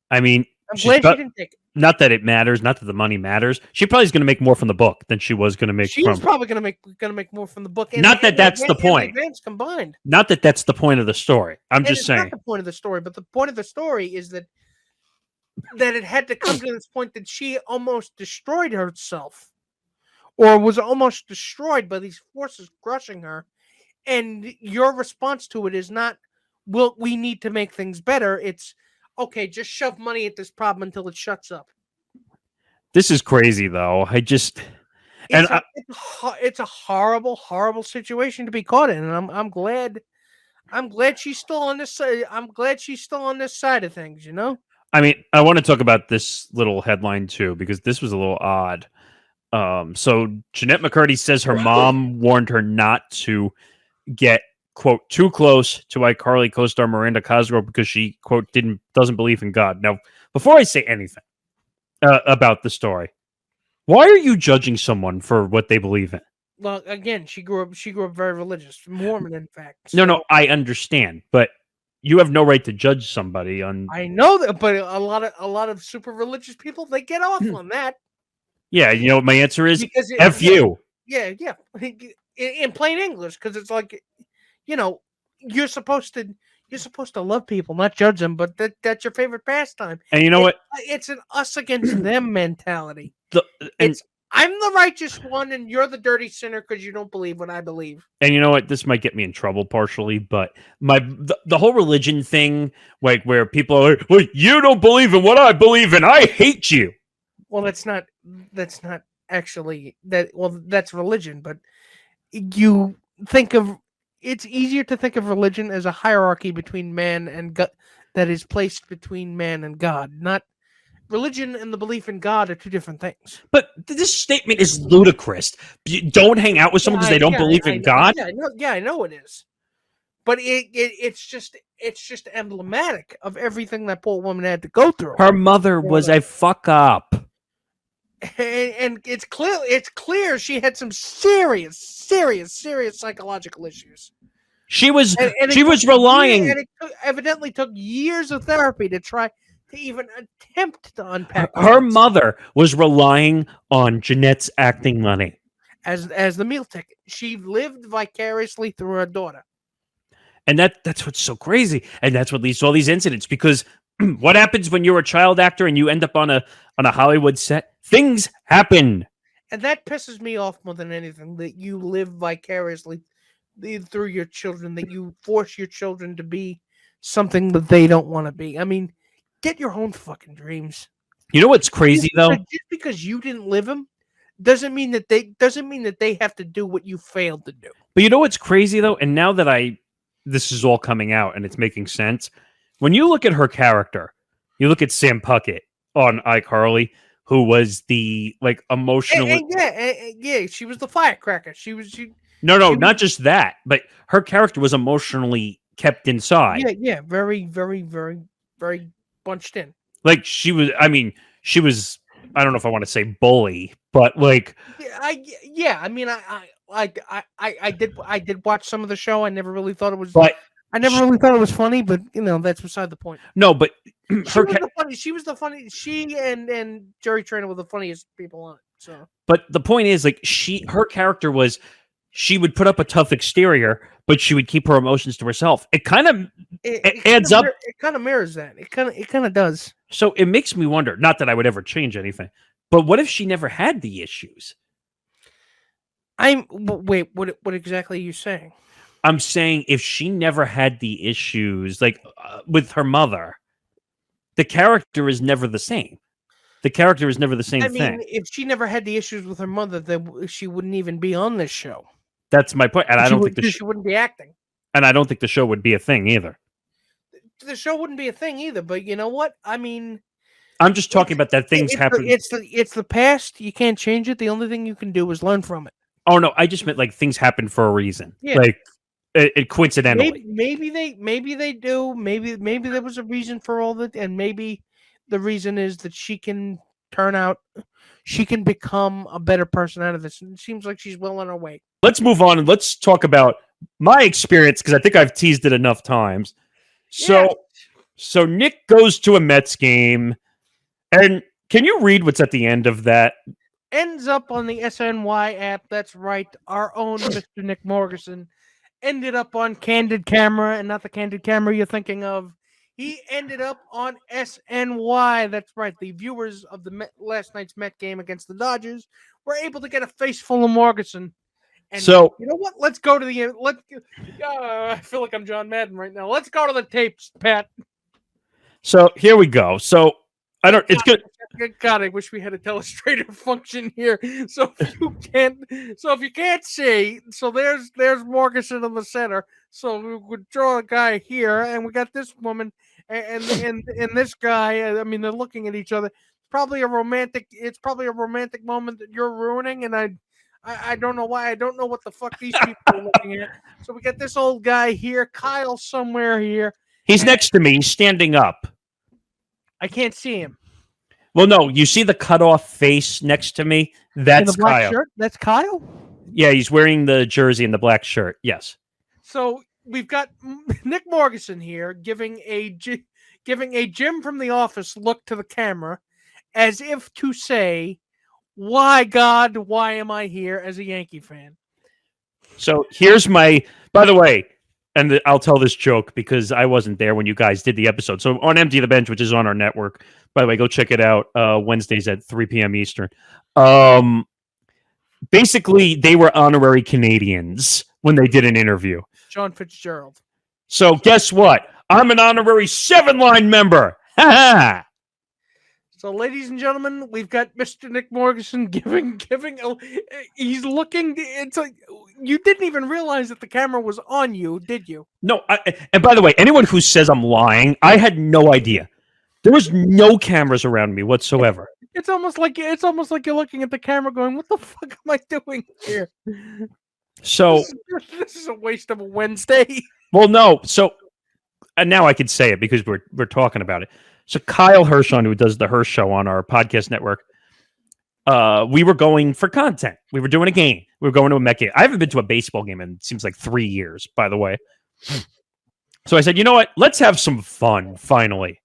I mean, I'm glad she didn't take it. Not that it matters, not that the money matters. She probably is going to make more from the book than she was going to make. She's probably going to make more from the book. Not that that's the point. Combined. Not that that's the point of the story. I'm just saying. Not the point of the story, but the point of the story is that it had to come to this point that she almost destroyed herself, or was almost destroyed by these forces crushing her. And your response to it is not, "Well, we need to make things better." It's, okay, just shove money at this problem until it shuts up. This is crazy, though. It's a horrible, horrible situation to be caught in, and I'm glad she's still on this side. I'm glad she's still on this side of things. I mean, I want to talk about this little headline too, because this was a little odd. So Jennette McCurdy says her mom warned her not to get, quote, too close to iCarly co-star Miranda Cosgrove because she, quote, doesn't believe in God. Now, before I say anything about the story, why are you judging someone for what they believe in? Well, again, she grew up very religious, Mormon, in fact. So. No, I understand, but you have no right to judge somebody on. I know that, but a lot of super religious people, they get off on that. Yeah, you know what my answer is? F you. Yeah. In plain English, because it's like, you're supposed to love people, not judge them, but that's your favorite pastime. And you know what? It's an us against them mentality. It's I'm the righteous one, and you're the dirty sinner because you don't believe what I believe. And you know what? This might get me in trouble partially, but the whole religion thing, where people are, well, you don't believe in what I believe in, I hate you. Well, that's not actually that. Well, that's religion, but you think of it's easier to think of religion as a hierarchy between man and God that is placed between man and God. Not religion and the belief in God are two different things. But this statement is ludicrous. You don't hang out with someone because they don't believe in God. Yeah, I know it is. But it's just emblematic of everything that poor woman had to go through. Her mother was a fuck up. And it's clear she had some serious psychological issues. She was relying. And it evidently took years of therapy to try to even attempt to unpack. Her mother was relying on Jennette's acting money. as the meal ticket. She lived vicariously through her daughter. And that's what's so crazy. And that's what leads to all these incidents. Because what happens when you're a child actor and you end up on a Hollywood set? Things happen. And that pisses me off more than anything, that you live vicariously through your children, that you force your children to be something that they don't want to be. I mean, get your own fucking dreams. You know what's crazy though? Just because you didn't live them doesn't mean that they have to do what you failed to do. But you know what's crazy though? And now that this is all coming out and it's making sense. When you look at her character, you look at Sam Puckett on iCarly, who was the like emotional. Yeah, she was the firecracker. Not just that, but her character was emotionally kept inside. Yeah, very, very, very, very bunched in. Like she was. I mean, she was. I don't know if I want to say bully, but like. I mean, I did watch some of the show. I never really thought it was. But I never really thought it was funny, but that's beside the point. No, but she was the funny. She and Jerry Trainer were the funniest people on it. So, but the point is, like, her character was, she would put up a tough exterior, but she would keep her emotions to herself. It kind of adds up. It kind of mirrors that. It kind of does. So it makes me wonder. Not that I would ever change anything, but what if she never had the issues? Wait. What exactly are you saying? I'm saying if she never had the issues, like with her mother, the character is never the same. The character is never the same thing. I mean, if she never had the issues with her mother, then she wouldn't even be on this show. That's my point. And I don't think she wouldn't be acting. And I don't think the show would be a thing either. The show wouldn't be a thing either. But you know what? I mean, I'm just talking about that things happen. It's the past. You can't change it. The only thing you can do is learn from it. Oh no, I just meant like things happen for a reason. Yeah. Like it coincidentally. Maybe they do. Maybe there was a reason for all that, and maybe the reason is that she can become a better person out of this. And it seems like she's well on her way. Let's move on and let's talk about my experience, because I think I've teased it enough times. So Nick goes to a Mets game, and can you read what's at the end of that? Ends up on the SNY app. That's right. Our own Mr. Nick Morgasen ended up on Candid Camera, and not the Candid Camera you're thinking of. He ended up on SNY. That's right. The viewers of the last night's Met game against the Dodgers were able to get a face full of Morgasen. And so you know what? Let's go to the I feel like I'm John Madden right now. Let's go to the tapes, Pat. So here we go. So I don't. It's good. God, I wish we had a telestrator function here. So if you can't see, so there's Morgasen in the center. So we would draw a guy here, and we got this woman and this guy. I mean, they're looking at each other. It's probably a romantic moment that you're ruining, and I don't know why. I don't know what the fuck these people are looking at. So we got this old guy here, Kyle somewhere here. He's next to me. He's standing up. I can't see him. Well, no, you see the cutoff face next to me? That's the black Kyle. Shirt? That's Kyle? Yeah, he's wearing the jersey and the black shirt. Yes. So we've got Nick Morgasen here giving a Jim from The Office look to the camera, as if to say, "Why, God, why am I here as a Yankee fan?" So here's by the way, and I'll tell this joke because I wasn't there when you guys did the episode. So on Empty the Bench, which is on our network, by the way, go check it out Wednesdays at 3 p.m. Eastern. Basically, they were honorary Canadians when they did an interview. John Fitzgerald. So guess what? I'm an honorary 7-line member. Ha ha! So, ladies and gentlemen, we've got Mr. Nick Morgasen giving. He's looking. It's like you didn't even realize that the camera was on you, did you? No. And by the way, anyone who says I'm lying, I had no idea. There was no cameras around me whatsoever. It's almost like you're looking at the camera, going, "What the fuck am I doing here?" So this is a waste of a Wednesday. Well, no. So, and now I could say it because we're talking about it. So Kyle Hirschon, who does the Hirsch Show on our podcast network, we were going for content. We were doing a game. We were going to a Met game. I haven't been to a baseball game in, it seems like 3 years, by the way. So I said, you know what? Let's have some fun, finally.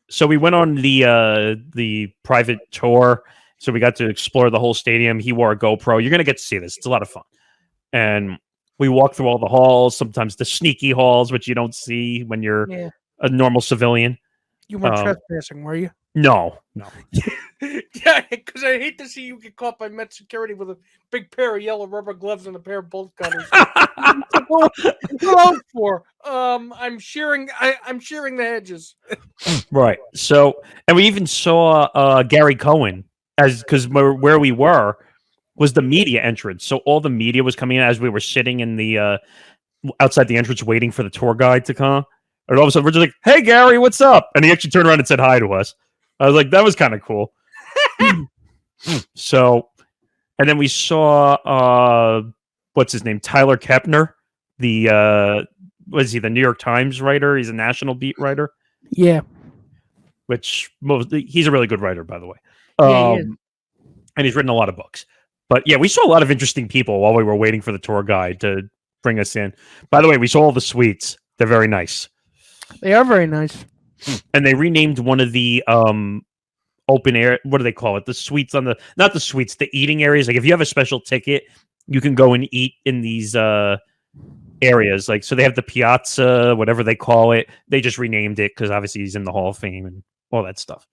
So we went on the private tour. So we got to explore the whole stadium. He wore a GoPro. You're going to get to see this. It's a lot of fun. And we walked through all the halls, sometimes the sneaky halls, which you don't see when you're a normal civilian. You weren't trespassing, were you? No. Yeah, because I hate to see you get caught by Met security with a big pair of yellow rubber gloves and a pair of bolt cutters. What for? I'm shearing the hedges. Right. So, and we even saw Gary Cohen because where we were was the media entrance. So all the media was coming in as we were sitting in the outside the entrance waiting for the tour guide to come. And all of a sudden we're just like, "Hey Gary, what's up?" And he actually turned around and said hi to us. I was like, that was kind of cool. So, and then we saw what's his name? Tyler Kepner, the what is he, the New York Times writer? He's a national beat writer. Yeah. Which he's a really good writer, by the way. Yeah, he is. And he's written a lot of books. But yeah, we saw a lot of interesting people while we were waiting for the tour guide to bring us in. By the way, we saw all the suites. They're very nice. They are very nice. And they renamed one of the open air, what do they call it? The suites on not the suites, the eating areas. Like if you have a special ticket, you can go and eat in these areas. Like, so they have the piazza, whatever they call it. They just renamed it because obviously he's in the Hall of Fame and all that stuff.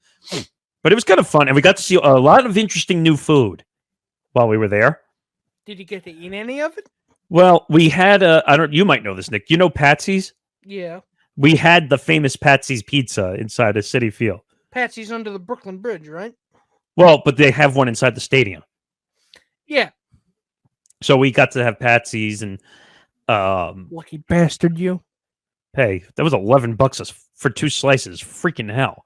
But it was kind of fun. And we got to see a lot of interesting new food while we were there. Did you get to eat any of it? Well, we had you might know this, Nick. You know Patsy's? Yeah. We had the famous Patsy's pizza inside a Citi Field. Patsy's under the Brooklyn Bridge, right? Well, but they have one inside the stadium. Yeah. So we got to have Patsy's and lucky bastard you. Hey, that was $11 for 2 slices. Freaking hell.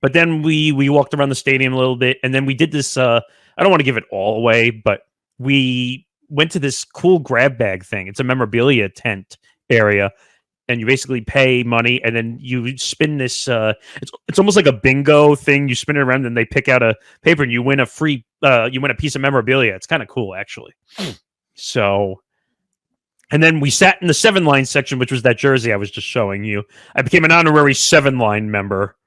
But then we walked around the stadium a little bit, and then we did this I don't want to give it all away, but we went to this cool grab bag thing. It's a memorabilia tent area, and you basically pay money, and then you spin this. It's almost like a bingo thing. You spin it around, and they pick out a paper, and you win a free. You win a piece of memorabilia. It's kind of cool, actually. So, and then we sat in the 7-line section, which was that jersey I was just showing you. I became an honorary 7-line member.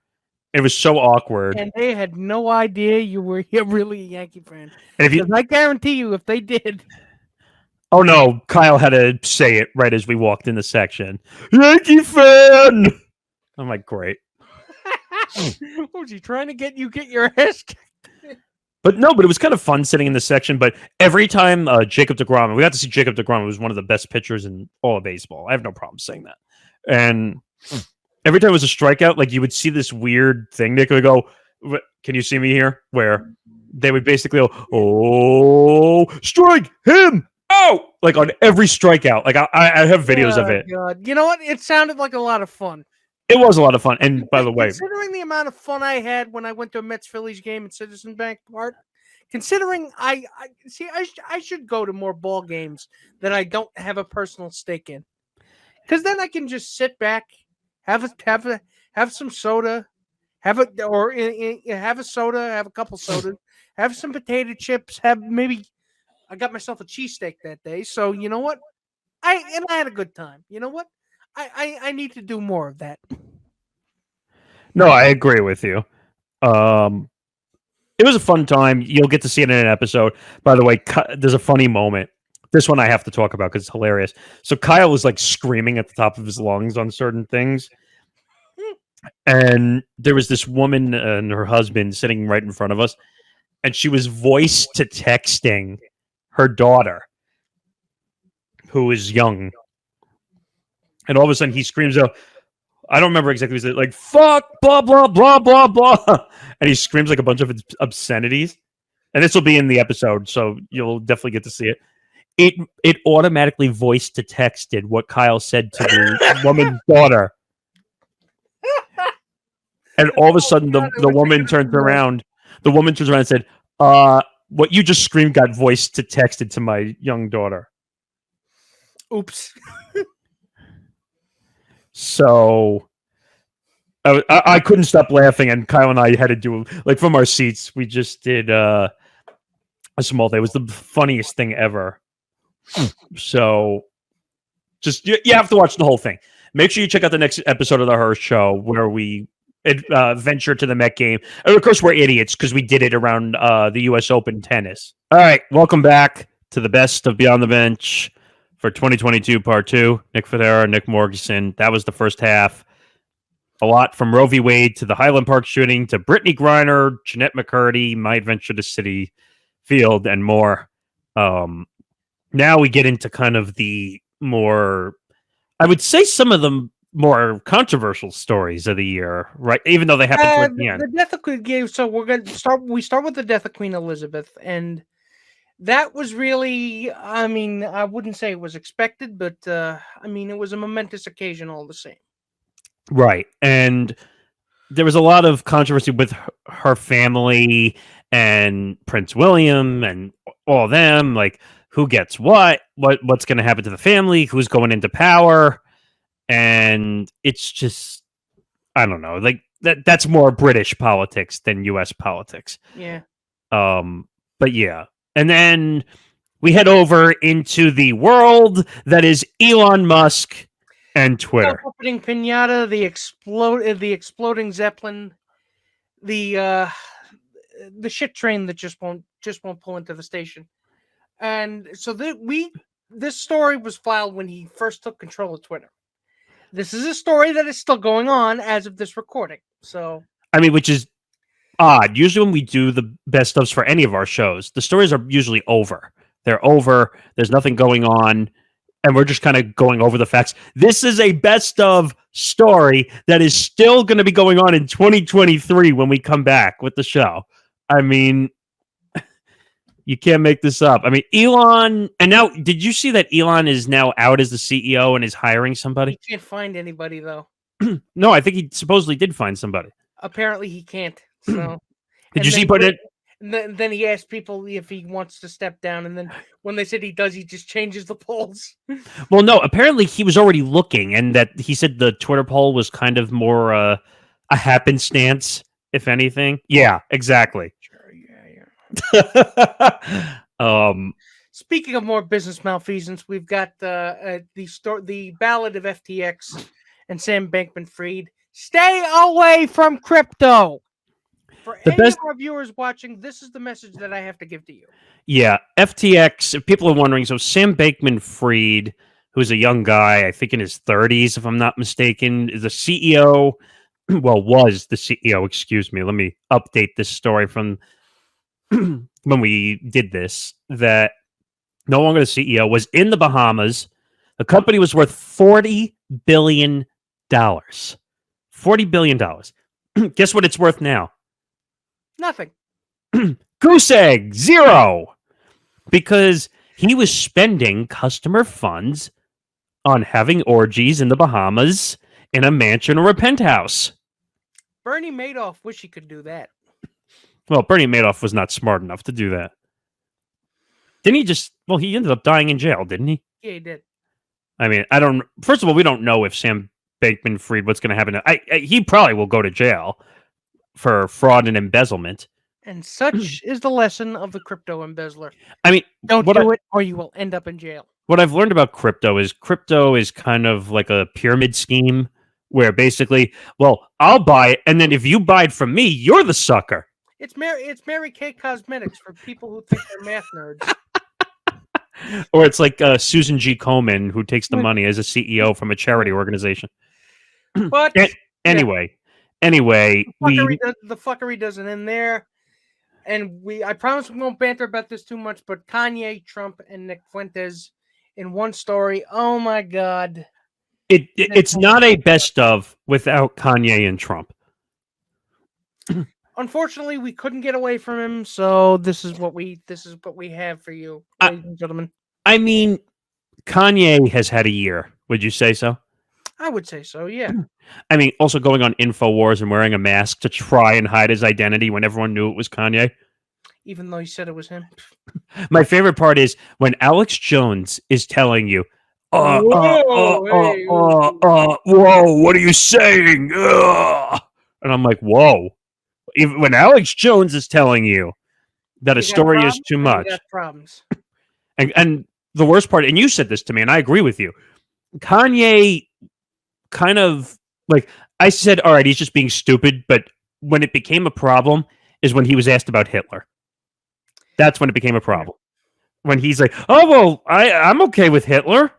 It was so awkward, and they had no idea you were really a Yankee fan. And if I guarantee you, if they did. Oh no, Kyle had to say it right as we walked in the section. Yankee fan! I'm like, great. What was he trying to get your ass kicked? But it was kind of fun sitting in the section. But every time Jacob deGrom, we got to see Jacob deGrom, who was one of the best pitchers in all of baseball. I have no problem saying that. And every time it was a strikeout, like you would see this weird thing. Nick would go, "Can you see me here?" Where they would basically go, "Oh, strike him!" Oh, like on every strikeout. Like I have videos of it. God. You know what? It sounded like a lot of fun. It was a lot of fun. And by the way, considering the amount of fun I had when I went to a Mets-Phillies game at Citizen Bank Park, considering I should go to more ball games that I don't have a personal stake in, because then I can just sit back, have some soda, have a soda, have a couple sodas, have some potato chips, I got myself a cheesesteak that day, so you know what? I had a good time. You know what? I need to do more of that. No, I agree with you. It was a fun time. You'll get to see it in an episode. By the way, there's a funny moment. This one I have to talk about because it's hilarious. So Kyle was like screaming at the top of his lungs on certain things. And there was this woman and her husband sitting right in front of us. And she was voice to texting her daughter, who is young. And all of a sudden he screams out, I don't remember exactly what he said, like, "Fuck, blah, blah, blah, blah, blah." And he screams like a bunch of obscenities. And this will be in the episode, so you'll definitely get to see it. It automatically voice to texted what Kyle said to the woman's daughter. And all of a sudden the woman turns around. The woman turns around and said, "What you just screamed got voice to texted to my young daughter." Oops. So I couldn't stop laughing, and Kyle and I had to do, like, from our seats, we just did a small thing. It was the funniest thing ever. So just you have to watch the whole thing. Make sure you check out the next episode of the Her Show where we venture to the Met game. And of course, we're idiots because we did it around the U.S. Open tennis. All right, welcome back to the best of Beyond the Bench for 2022 Part 2. Nick Fodera, Nick Morgasen. That was the first half. A lot from Roe v. Wade to the Highland Park shooting to Brittney Griner, Jennette McCurdy, my adventure to Citi Field, and more. Now we get into kind of the more, I would say, some of the more controversial stories of the year, right? Even though they happen towards the end. The death of Queen. So we're going to start. We start with the death of Queen Elizabeth, and that was really, I mean, I wouldn't say it was expected, but I mean, it was a momentous occasion all the same. Right. And there was a lot of controversy with her family and Prince William and all of them, like who gets what's going to happen to the family, who's going into power. And it's just, I don't know, like that's more British politics than US politics. Yeah. But yeah. And then we head over into the world that is Elon Musk and Twitter. Opening pinata, the exploding Zeppelin, the shit train that just won't pull into the station. And so this story was filed when he first took control of Twitter. This is a story that is still going on as of this recording. So I mean, which is odd. Usually when we do the best ofs for any of our shows, the stories are usually over. They're over. There's nothing going on. And we're just kind of going over the facts. This is a best of story that is still going to be going on in 2023 when we come back with the show. I mean, you can't make this up. I mean, Elon, and now, did you see that Elon is now out as the CEO and is hiring somebody? He can't find anybody, though. No, I think he supposedly did find somebody. Apparently he can't. So, did you see put it? And then he asked people if he wants to step down, and then when they said he does, he just changes the polls. Well, no, apparently he was already looking, and that he said the Twitter poll was kind of more a happenstance, if anything. Yeah, exactly. Sure, yeah. Speaking of more business malfeasance, we've got the ballad of FTX and Sam Bankman-Fried. Stay away from crypto. For any of our viewers watching, this is the message that I have to give to you. Yeah, FTX, if people are wondering, so Sam Bankman-Fried, who's a young guy, I think in his 30s, if I'm not mistaken, is the CEO, well, was the CEO, excuse me. Let me update this story from when we did this, that no longer the CEO, was in the Bahamas. The company was worth $40 billion. $40 billion. Guess what it's worth now? Nothing. Goose egg, zero. Because he was spending customer funds on having orgies in the Bahamas in a mansion or a penthouse. Bernie Madoff wish he could do that. Well, Bernie Madoff was not smart enough to do that. Didn't he just... Well, he ended up dying in jail, didn't he? Yeah, he did. I mean, I don't... First of all, we don't know if Sam Bankman-Fried, what's going to happen. He probably will go to jail for fraud and embezzlement. And such is the lesson of the crypto embezzler. I mean... Don't do it, or you will end up in jail. What I've learned about crypto is kind of like a pyramid scheme where basically, well, I'll buy it, and then if you buy it from me, you're the sucker. It's Mary Kay Cosmetics for people who think they're math nerds. Or it's like Susan G. Komen, who takes the money as a CEO from a charity organization. But anyway, the fuckery doesn't end there. And I promise we won't banter about this too much, but Kanye, Trump, and Nick Fuentes in one story. Oh my God. It's not a best of without Kanye and Trump. Unfortunately, we couldn't get away from him, so this is what we have for you, ladies and gentlemen. I mean, Kanye has had a year. Would you say so? I would say so, yeah. I mean, also going on InfoWars and wearing a mask to try and hide his identity when everyone knew it was Kanye. Even though he said it was him. My favorite part is when Alex Jones is telling you, whoa, what are you saying? And I'm like, whoa. Even when Alex Jones is telling you that a story is too much. Problems. And the worst part, and you said this to me, and I agree with you, Kanye kind of, like, I said, all right, he's just being stupid. But when it became a problem is when he was asked about Hitler. That's when it became a problem. When he's like, oh, well, I'm okay with Hitler.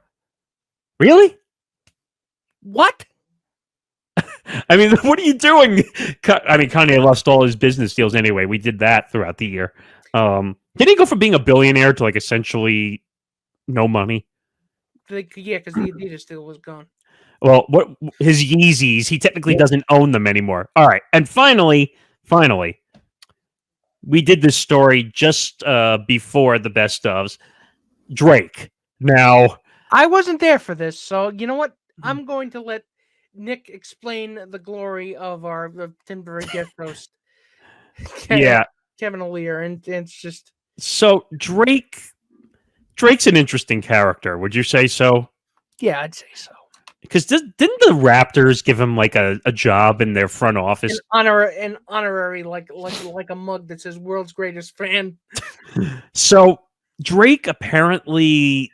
Really? What? I mean, what are you doing? I mean, Kanye lost all his business deals anyway. We did that throughout the year. Did he go from being a billionaire to like essentially no money? Yeah, because the Adidas deal was gone. Well, what his Yeezys, he technically doesn't own them anymore. All right. And finally, we did this story just before the best ofs. Drake. Now, I wasn't there for this, so you know what? I'm going to let Nick explain the glory of our temporary guest host. Kevin O'Lear, and it's just so Drake's an interesting character. Would you say so? Yeah, I'd say so. Because didn't the Raptors give him like a job in their front office? An honorary, like a mug that says "World's Greatest Fan." So Drake apparently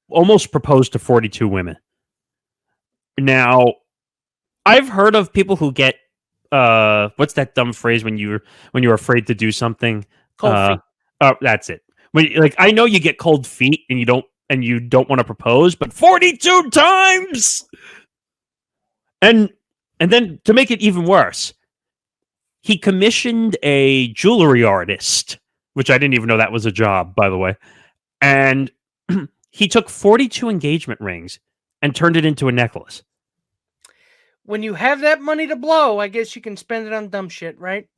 almost proposed to 42 women. Now, I've heard of people who get what's that dumb phrase when you're afraid to do something? Cold feet. Oh, that's it. When I know you get cold feet and you don't want to propose, but 42 times. And then to make it even worse, he commissioned a jewelry artist, which I didn't even know that was a job, by the way. And he took 42 engagement rings and turned it into a necklace. When you have that money to blow, I guess you can spend it on dumb shit, right?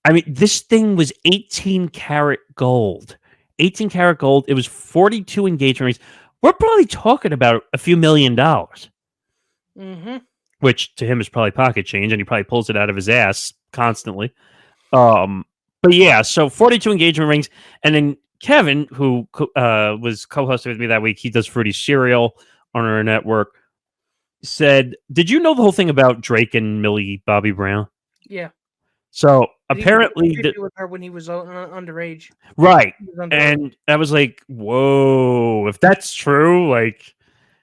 I mean, this thing was 18 karat gold. 18 karat gold. It was 42 engagement rings. We're probably talking about a few $1 million. Mm-hmm. Which to him is probably pocket change, and he probably pulls it out of his ass constantly. But yeah, so 42 engagement rings. And then Kevin, who was co-hosting with me that week, he does Fruity Cereal on our network, said, did you know the whole thing about Drake and Millie Bobby Brown? Yeah. So apparently, with her when he was underage, right? And I was like, "Whoa! If that's true, like,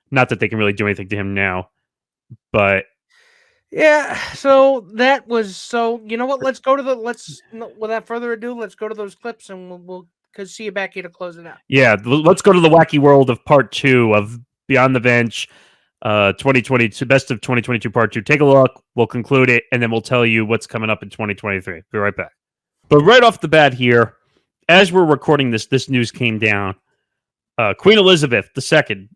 not that they can really do anything to him now, but yeah." So that was so. You know what? Let's go to without further ado, let's go to those clips, and we'll see you back here to close it out. Yeah, let's go to the wacky world of part 2 of Beyond the Bench. 2022 best of 2022 part 2. Take a look, we'll conclude it, and then we'll tell you what's coming up in 2023. Be right back. But right off the bat here, as we're recording this news came down. Queen Elizabeth II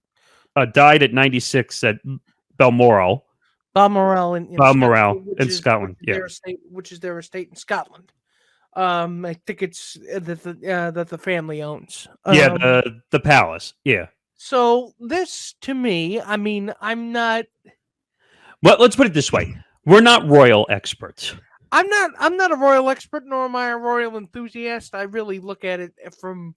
died at 96 at Balmoral in Scotland. Which is their estate in Scotland. I think it's that the family owns. The palace. Yeah. So this, to me, I mean, I'm not. Well, let's put it this way: we're not royal experts. I'm not a royal expert, nor am I a royal enthusiast. I really look at it from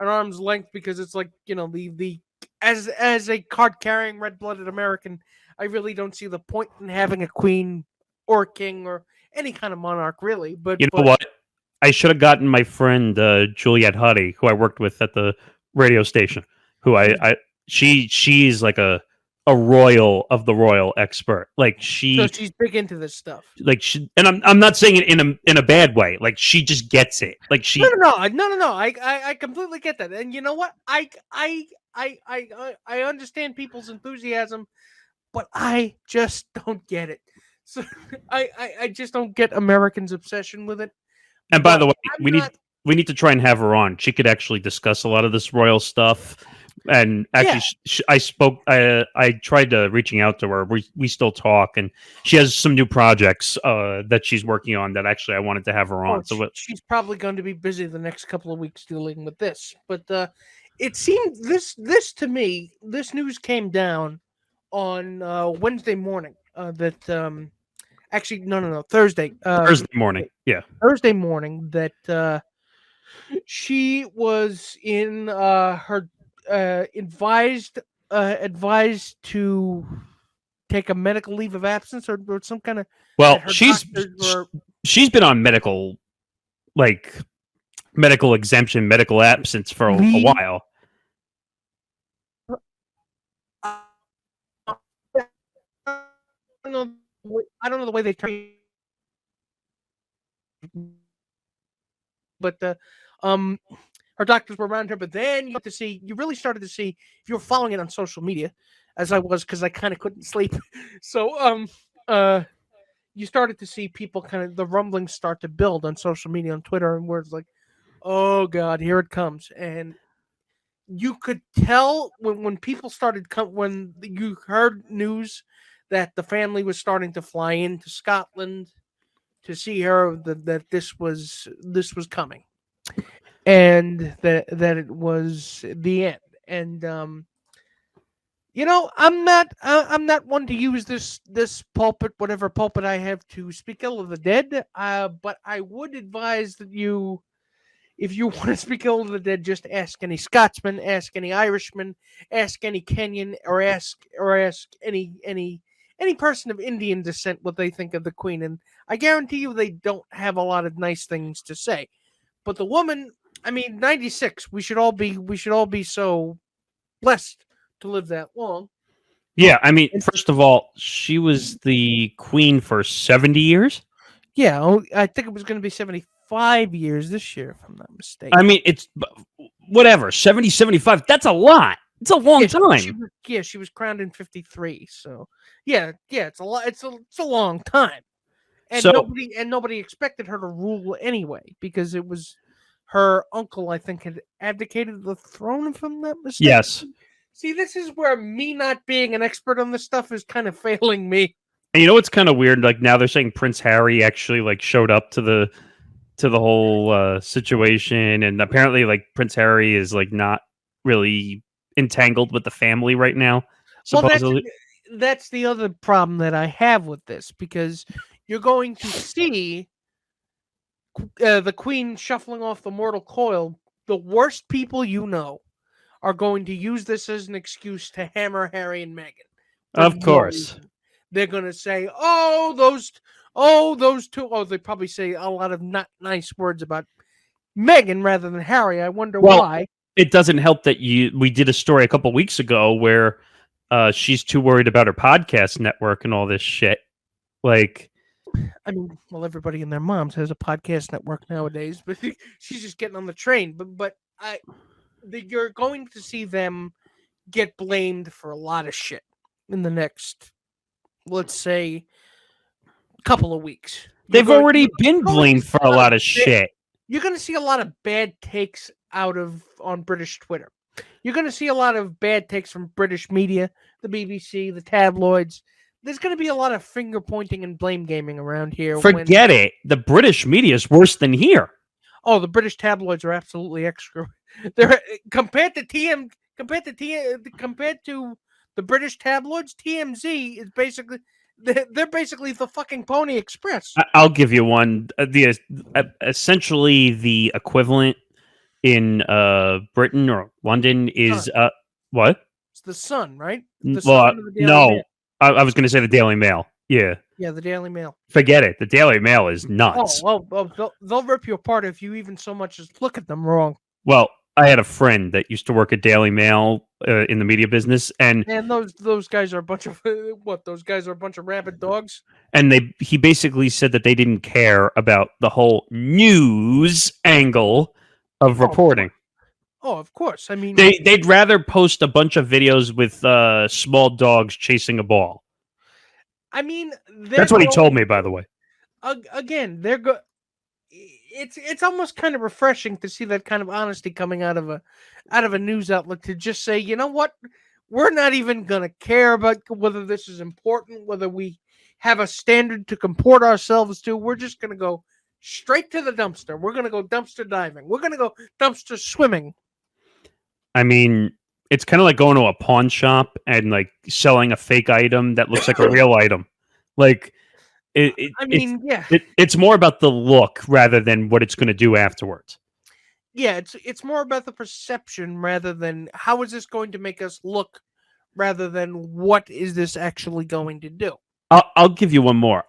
an arm's length because it's like, you know, the as a card-carrying, red-blooded American, I really don't see the point in having a queen or a king or any kind of monarch, really. But you know what? I should have gotten my friend Juliette Huddy, who I worked with at the radio station. Who she's like a royal of the royal expert. Like so she's big into this stuff. Like and I'm not saying it in a bad way. Like she just gets it. Like she no. I completely get that. And you know what? I understand people's enthusiasm, but I just don't get it. So I just don't get Americans' obsession with it. And by the way, we need to try and have her on. She could actually discuss a lot of this royal stuff. And actually, I tried reaching out to her. We still talk, and she has some new projects that she's working on that actually I wanted to have her on. So she's probably going to be busy the next couple of weeks dealing with this. But it seemed this to me, this news came down on Wednesday morning. Actually, no, Thursday. Thursday morning, yeah. Thursday morning that she was in her. Advised to take a medical leave of absence or some kind of. Well, she's been on medical exemption, medical absence for a while. know. I don't know the way they turn, but her doctors were around her. But then you really started to see, if you were following it on social media, as I was, because I kind of couldn't sleep. So you started to see people the rumblings start to build on social media, on Twitter, and words like, "Oh God, here it comes." And you could tell when people started when you heard news that the family was starting to fly into Scotland to see her, that this was coming, and that it was the end. And I'm not one to use this pulpit, whatever pulpit I have, to speak ill of the dead. But I would advise that if you want to speak ill of the dead, just ask any Scotsman, ask any Irishman, ask any Kenyan, or ask any person of Indian descent what they think of the Queen, and I guarantee you they don't have a lot of nice things to say. But the woman, 96. We should all be so blessed to live that long. Yeah, first of all, she was the queen for 70 years. Yeah, I think it was going to be 75 years this year, if I'm not mistaken. It's whatever, 70, 75. That's a lot. It's a long time. She was crowned in 53. So yeah, it's a lot. It's a long time. And nobody expected her to rule anyway, because it was her uncle, I think, had abdicated the throne, if I'm not mistaken. Yes. See, this is where me not being an expert on this stuff is kind of failing me. And you know what's kind of weird? Like, now they're saying Prince Harry actually showed up to the whole situation, and apparently Prince Harry is not really entangled with the family right now. Supposedly. Well, that's the other problem that I have with this, because you're going to see the Queen shuffling off the mortal coil. The worst people are going to use this as an excuse to hammer Harry and Meghan. Of course. They're going to say, those two. Oh, they probably say a lot of not nice words about Meghan rather than Harry. I wonder why. It doesn't help that we did a story a couple weeks ago where she's too worried about her podcast network and all this shit. Everybody and their moms has a podcast network nowadays, but she's just getting on the train. But you're going to see them get blamed for a lot of shit in the next, let's say, couple of weeks. They've already been blamed for a lot of shit. You're going to see a lot of bad takes on British Twitter. You're going to see a lot of bad takes from British media, the BBC, the tabloids. There's going to be a lot of finger pointing and blame gaming around here. Forget it. The British media is worse than here. Oh, the British tabloids are absolutely extra. They're compared to the British tabloids. TMZ is basically they're basically the fucking Pony Express. I'll give you one. Essentially the equivalent in Britain or London is what? It's the Sun, right? No. I was going to say the Daily Mail. Yeah. Yeah, the Daily Mail. Forget it. The Daily Mail is nuts. They'll rip you apart if you even so much as look at them wrong. Well, I had a friend that used to work at Daily Mail in the media business, and those guys are a bunch of what? Those guys are a bunch of rabid dogs. And he basically said that they didn't care about the whole news angle of reporting. Oh, of course. They'd rather post a bunch of videos with small dogs chasing a ball. That's what he told me, by the way. Again, it's almost kind of refreshing to see that kind of honesty coming out of a news outlet, to just say, you know what, we're not even gonna care about whether this is important, whether we have a standard to comport ourselves to. We're just gonna go straight to the dumpster. We're gonna go dumpster diving. We're gonna go dumpster swimming. It's kind of like going to a pawn shop and selling a fake item that looks like a real item. It's more about the look rather than what it's going to do afterwards. Yeah, it's more about the perception rather than how is this going to make us look, rather than what is this actually going to do. I'll give you one more.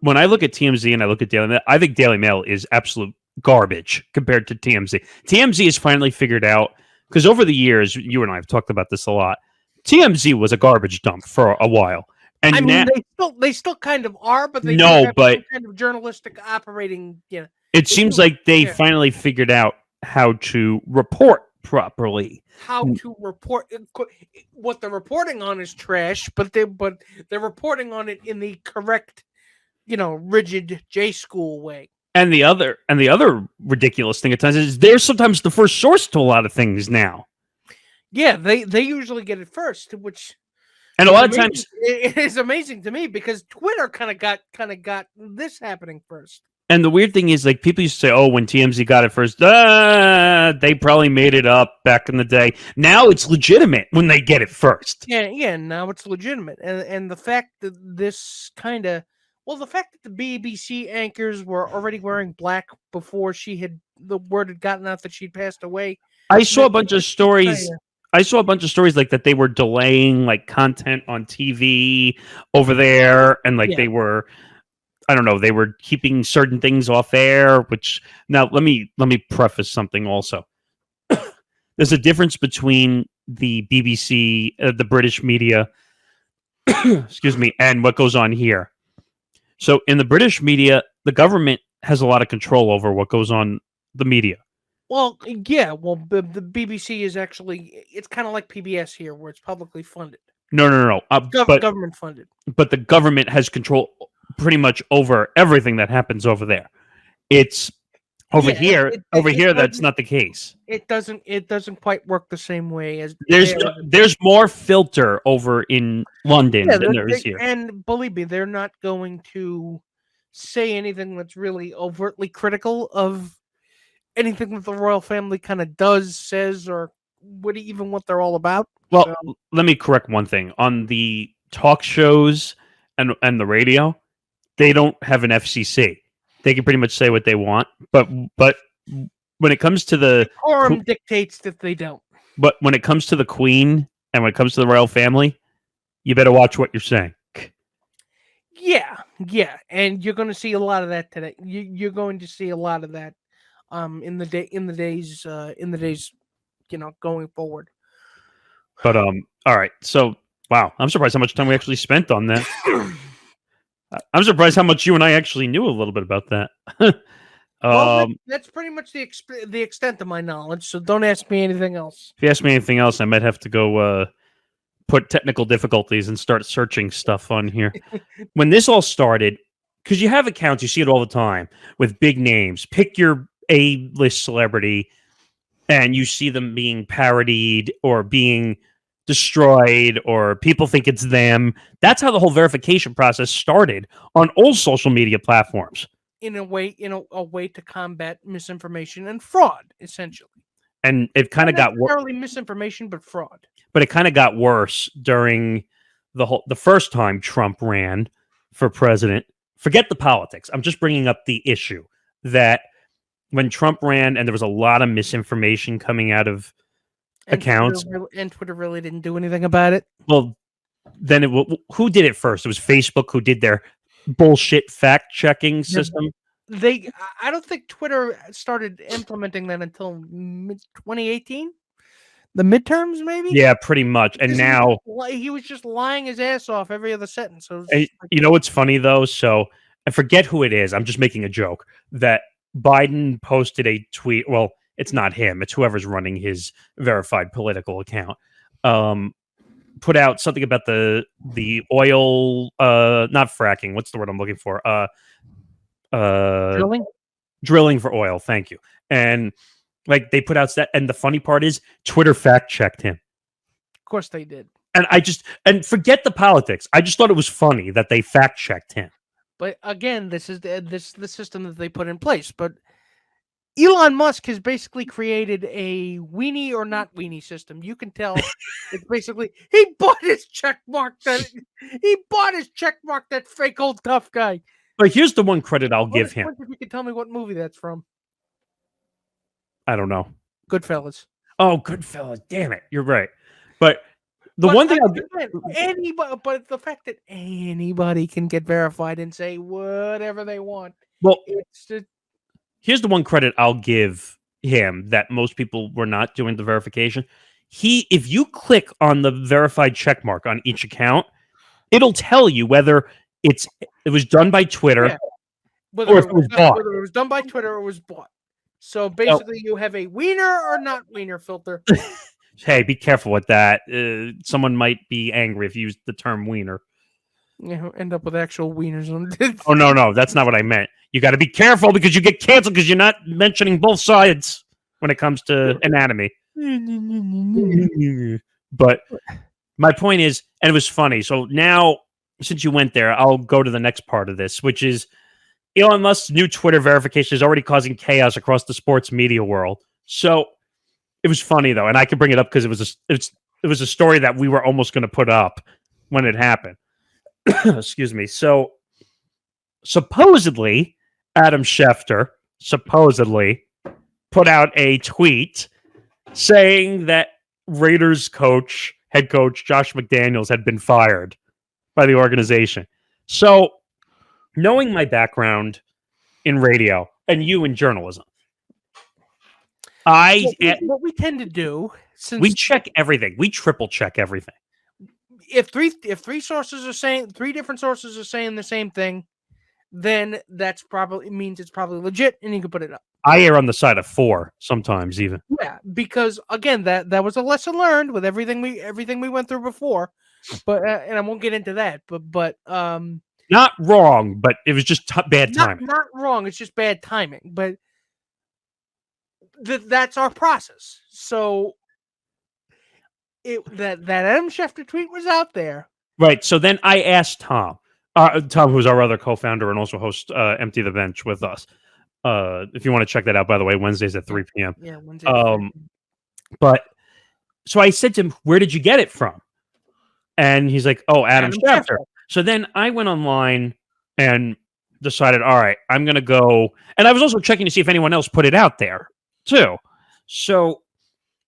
When I look at TMZ and I look at Daily Mail, I think Daily Mail is absolute garbage compared to TMZ. TMZ has finally figured out, because over the years, you and I have talked about this a lot, TMZ was a garbage dump for a while. And I now, mean, they still kind of are, but they do no, have but some kind of journalistic operating. it they seems do- like they yeah. finally figured out how to report properly. How to report what they're reporting on is trash, but they're reporting on it in the correct, rigid J school way. And the other ridiculous thing at times is they're sometimes the first source to a lot of things now. Yeah, they usually get it first, which And a lot of times it is amazing to me because Twitter kind of got this happening first. And the weird thing is, like, people used to say, "Oh, when TMZ got it first, they probably made it up back in the day." Now it's legitimate when they get it first. Yeah. Now it's legitimate, and the fact that the fact that the BBC anchors were already wearing black before the word had gotten out that she'd passed away. I saw a bunch of stories. I saw a bunch of stories like that they were delaying like content on TV over there, and like they were. I don't know. They were keeping certain things off air, which now let me preface something also. There's a difference between the BBC, the British media, excuse me, and what goes on here. So in the British media, the government has a lot of control over what goes on the media. Well, yeah. Well, the BBC is it's kind of like PBS here, where it's publicly funded. No. But government funded. But the government has control pretty much over everything that happens over there. It's over here. That's not the case. It doesn't quite work the same way as there's more filter over in London than there is here. And believe me, they're not going to say anything that's really overtly critical of anything that the royal family kind of does, says, or what they're all about. Well, let me correct one thing. On the talk shows and the radio, they don't have an FCC. They can pretty much say what they want, but when it comes to the quorum dictates that they don't. But when it comes to the Queen and when it comes to the royal family, you better watch what you're saying. Yeah, and you're going to see a lot of that today. You're going to see a lot of that in the days going forward. But all right, so wow, I'm surprised how much time we actually spent on that. I'm surprised how much you and I actually knew a little bit about that. Well, that's pretty much the extent of my knowledge. So don't ask me anything else. If you ask me anything else, I might have to go put technical difficulties and start searching stuff on here. When this all started, because you have accounts, you see it all the time with big names. Pick your A-list celebrity, and you see them being parodied or being destroyed, or people think it's them. That's how the whole verification process started on all social media platforms. In a way to combat misinformation and fraud, essentially. And it kind of got worse. Not necessarily misinformation, but fraud. But it kind of got worse during the first time Trump ran for president. Forget the politics. I'm just bringing up the issue that when Trump ran and there was a lot of misinformation coming out of accounts. Twitter really didn't do anything about it. Well, then who did it first? It was Facebook who did their bullshit fact-checking system. I don't think Twitter started implementing that until 2018. The midterms, maybe? Yeah, pretty much. And now he was just lying his ass off every other sentence. So you know what's funny though? So I forget who it is. I'm just making a joke that Biden posted a tweet. Well, it's not him. It's whoever's running his verified political account. Put out something about the oil, not fracking. What's the word I'm looking for? Drilling for oil. Thank you. And like they put out that, and the funny part is Twitter fact checked him. Of course they did. And forget the politics. I just thought it was funny that they fact checked him. But again, this is the system that they put in place. But Elon Musk has basically created a weenie or not weenie system. You can tell it's basically he bought his check mark that fake old tough guy. But here's the one credit I'll give him. If you can tell me what movie that's from. I don't know. Goodfellas. Oh, Goodfellas. Damn it. You're right. But one thing but the fact that anybody can get verified and say whatever they want. Well, here's the one credit I'll give him that most people were not doing the verification. If you click on the verified check mark on each account, it'll tell you whether it was done by Twitter Yeah. or if it was bought. Whether it was done by Twitter or was bought. So basically, you have a wiener or not wiener filter. Hey, be careful with that. Someone might be angry if you use the term wiener. End up with actual wieners on it. Oh, no, that's not what I meant. You got to be careful because you get canceled because you're not mentioning both sides when it comes to anatomy. But my point is, and it was funny. So now, since you went there, I'll go to the next part of this, which is Elon Musk's new Twitter verification is already causing chaos across the sports media world. So it was funny though, and I could bring it up because it was a story that we were almost going to put up when it happened. Excuse me. So supposedly Adam Schefter put out a tweet saying that Raiders head coach Josh McDaniels had been fired by the organization. So knowing my background in radio and you in journalism, what we tend to do, since we check everything. We triple check everything. If three different sources are saying the same thing, then that's probably means it's probably legit, and you can put it up. I err on the side of 4 sometimes, even. Yeah, because again, that was a lesson learned with everything we went through before. But and I won't get into that. But not wrong, but it was just bad timing. Not wrong. It's just bad timing. But that's our process. So that Adam Schefter tweet was out there. Right. So then I asked Tom, who's our other co-founder and also hosts Empty the Bench with us. If you want to check that out, by the way, Wednesdays at 3 p.m. Yeah, Wednesdays. But so I said to him, "Where did you get it from?" And he's like, "Oh, Adam Schefter." So then I went online and decided, all right, I'm going to go. And I was also checking to see if anyone else put it out there too. So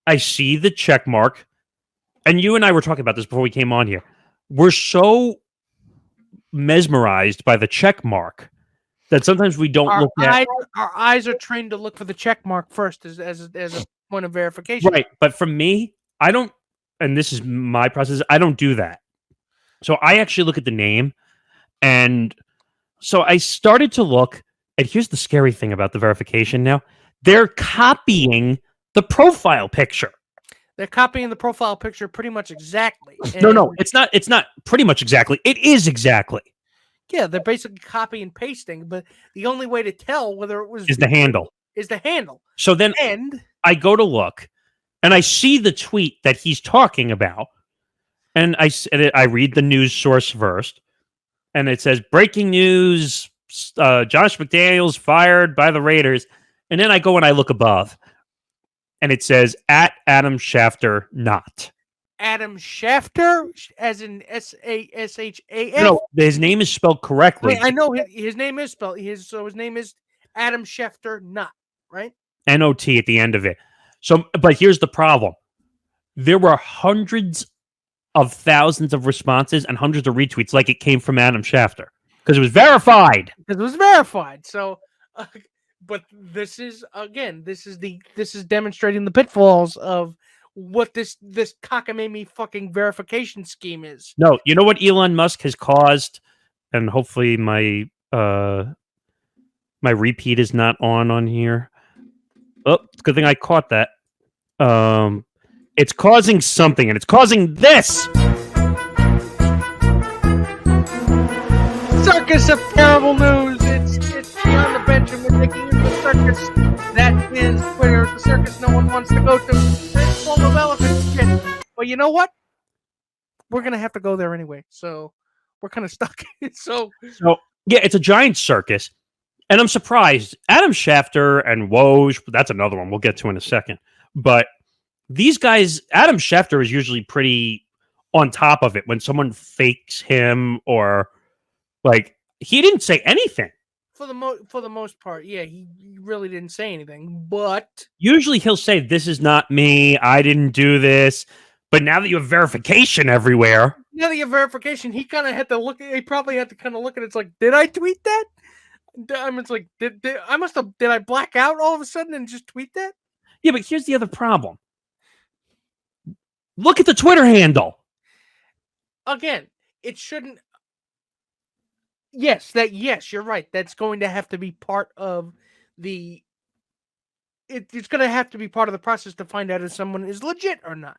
I see the check mark. And you and I were talking about this before we came on here. We're so mesmerized by the check mark that sometimes we don't look at. Our eyes are trained to look for the check mark first as a point of verification. Right. But for me, I don't, and this is my process, I don't do that. So I actually look at the name. And so I started to look, and here's the scary thing about the verification now. They're copying the profile picture. They're copying the profile picture pretty much exactly. No, it's not. It's not pretty much exactly. It is exactly. Yeah, they're basically copy and pasting, but the only way to tell whether it was is the handle. So then I go to look, and I see the tweet that he's talking about, and I read the news source first, and it says breaking news: Josh McDaniels fired by the Raiders, and then I go and I look above. And it says, at Adam Schefter, not. Adam Schefter, as in Shaf? No, his name is spelled correctly. I know his name is spelled. His name is Adam Schefter, not, right? N-O-T at the end of it. So, but here's the problem. There were hundreds of thousands of responses and hundreds of retweets like it came from Adam Schefter. Because it was verified. So... but this is demonstrating the pitfalls of what this cockamamie fucking verification scheme is. No, you know what Elon Musk has caused, and hopefully my repeat is not on here. Oh, it's a good thing I caught that. It's causing something, and it's causing this. Circus of terrible news. It's on the bench, and we're taking you to the circus. That is Twitter, the circus no one wants to go to. It's full of elephant shit. But you know what? We're gonna have to go there anyway, so we're kind of stuck. so yeah, it's a giant circus, and I'm surprised. Adam Schefter and Woj, that's another one we'll get to in a second. But these guys, Adam Schefter is usually pretty on top of it when someone fakes him or like he didn't say anything. For the most part, yeah, he really didn't say anything. But usually he'll say, "This is not me. I didn't do this." But now that you have verification everywhere, he kind of had to look. He probably had to kind of look at it. It's like, did I tweet that? It's like, did I black out all of a sudden and just tweet that? Yeah, but here's the other problem. Look at the Twitter handle. Again, it shouldn't. Yes, you're right. That's going to have to be part of the. It's going to have to be part of the process to find out if someone is legit or not.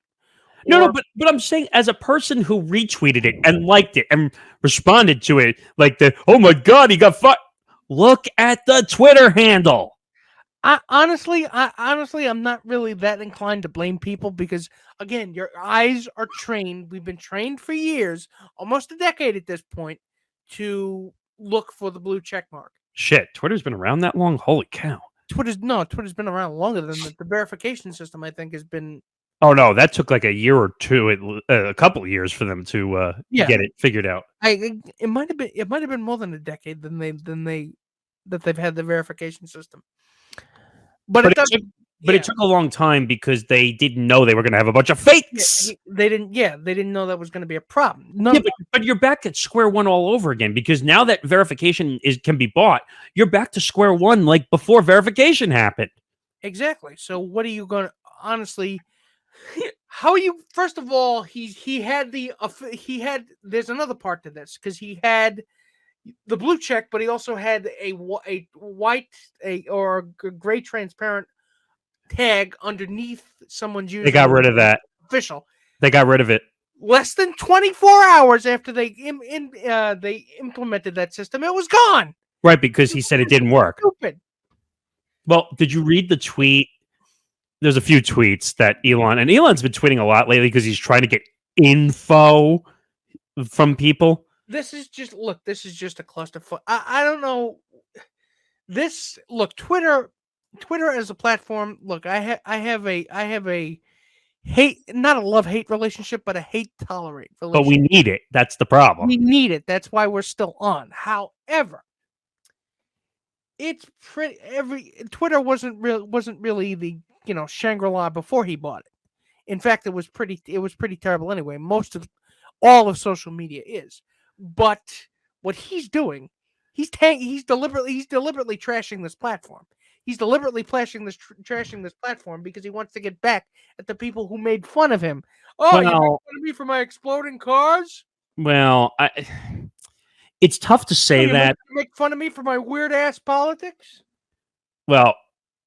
No, but I'm saying as a person who retweeted it and liked it and responded to it, like oh my God, he got fucked. Look at the Twitter handle. Honestly, I'm not really that inclined to blame people because, again, your eyes are trained. We've been trained for years, almost a decade at this point, to look for the blue check mark. Shit, Twitter's been around that long? Holy cow. Twitter's been around longer than the verification system, I think, has been. Oh, no, that took like a year or two, a couple of years for them to get it figured out. It might have been more than a decade that they've had the verification system. But it took a long time because they didn't know they were going to have a bunch of fakes. They didn't know that was going to be a problem. But you're back at square one all over again because now that verification can be bought, you're back to square one like before verification happened. Exactly. So what are you going to honestly? How are you? First of all, there's another part to this because he had the blue check, but he also had a white or a gray transparent tag underneath someone's username. They got rid of that. Official. They got rid of it. Less than 24 hours after they implemented that system, it was gone. Right, because he said it didn't work. Stupid. Well, did you read the tweet? There's a few tweets that Elon's been tweeting a lot lately because he's trying to get info from people. This is just a clusterfuck. I don't know. Twitter as a platform. Look, I have a hate, not a love-hate relationship, but a hate-tolerate relationship. But we need it. That's the problem. We need it. That's why we're still on. However, it's Twitter wasn't really the Shangri-La before he bought it. In fact, it was pretty terrible anyway. All of social media is. But what he's doing, he's deliberately trashing this platform. He's deliberately trashing this platform because he wants to get back at the people who made fun of him. Oh, you made fun of me for my exploding cars? Well, it's tough to say that. You make fun of me for my weird ass politics? Well,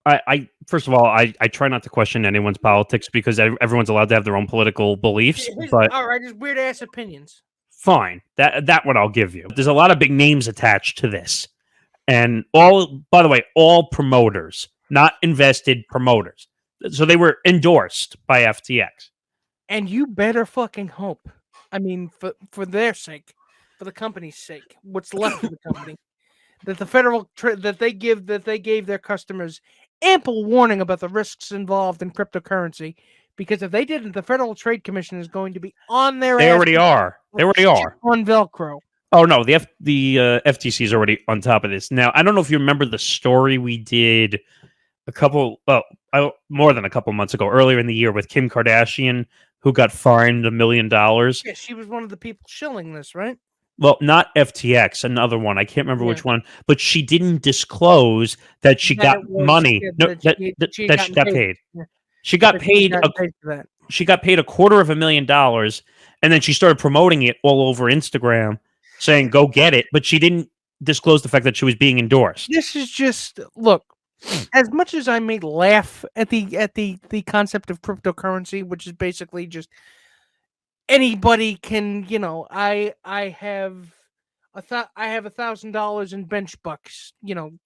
I first of all, I try not to question anyone's politics because everyone's allowed to have their own political beliefs. But all right, his weird ass opinions. Fine, that one I'll give you. There's a lot of big names attached to this, and by the way, all promoters, not invested promoters. So they were endorsed by FTX. And you better fucking hope. I mean, for their sake, for the company's sake, what's left of the company, that the federal that they gave their customers ample warning about the risks involved in cryptocurrency. Because if they didn't, the Federal Trade Commission is going to be on their. They already are. They already are on Velcro. Oh no, the FTC is already on top of this. Now I don't know if you remember the story we did more than a couple months ago, earlier in the year, with Kim Kardashian, who got fined $1 million. Yeah, she was one of the people shilling this, right? Well, not FTX, another one. I can't remember which one, but she didn't disclose that she got money. That she got paid. Yeah. She got paid. She got paid $250,000, and then she started promoting it all over Instagram, saying "Go get it." But she didn't disclose the fact that she was being endorsed. This is just look. As much as I may laugh at the concept of cryptocurrency, which is basically just anybody can, I have $1,000 in bench bucks,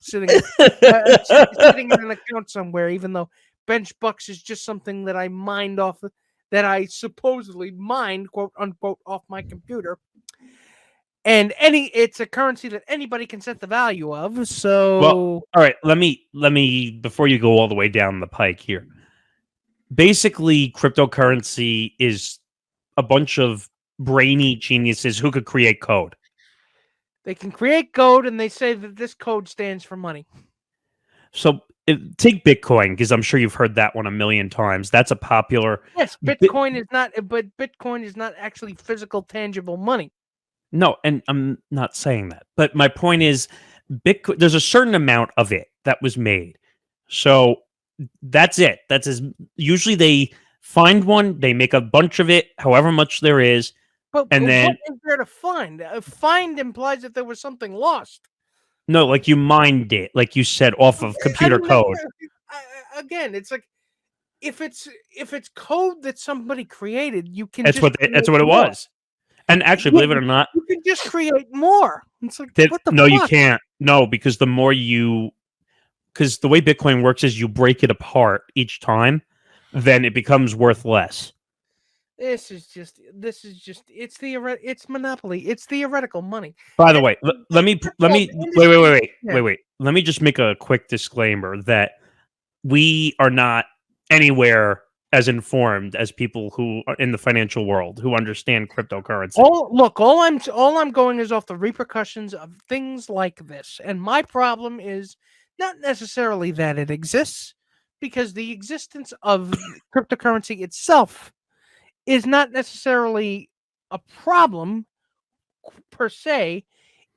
sitting sitting in an account somewhere, even though bench bucks is just something that I mined off, that I supposedly mined, quote unquote, off my computer. And it's a currency that anybody can set the value of. So, well, all right, let me before you go all the way down the pike here. Basically, cryptocurrency is a bunch of brainy geniuses who could create code. They can create code, and they say that this code stands for money. So take Bitcoin, because I'm sure you've heard that one a million times. That's a popular. Yes, Bitcoin is not, but Bitcoin is not actually physical, tangible money. No, and I'm not saying that. But my point is, Bitcoin. There's a certain amount of it that was made. So that's it. Usually they find one, they make a bunch of it, however much there is. And then what is there to find? Find implies that there was something lost. no, like you mined it, like you said, off of computer code. Again, it's like if it's code that somebody created, you can. That's what it more. was. And actually, believe it or not, you can just create more. It's like what the no, fuck? you can't. No, because the more because the way Bitcoin works is you break it apart each time, then it becomes worth less. This is just it's monopoly. It's theoretical money. By the way, let me wait. Let me just make a quick disclaimer that we are not anywhere as informed as people who are in the financial world who understand cryptocurrency. All I'm going is off the repercussions of things like this. And my problem is not necessarily that it exists, because the existence of cryptocurrency itself is not necessarily a problem per se.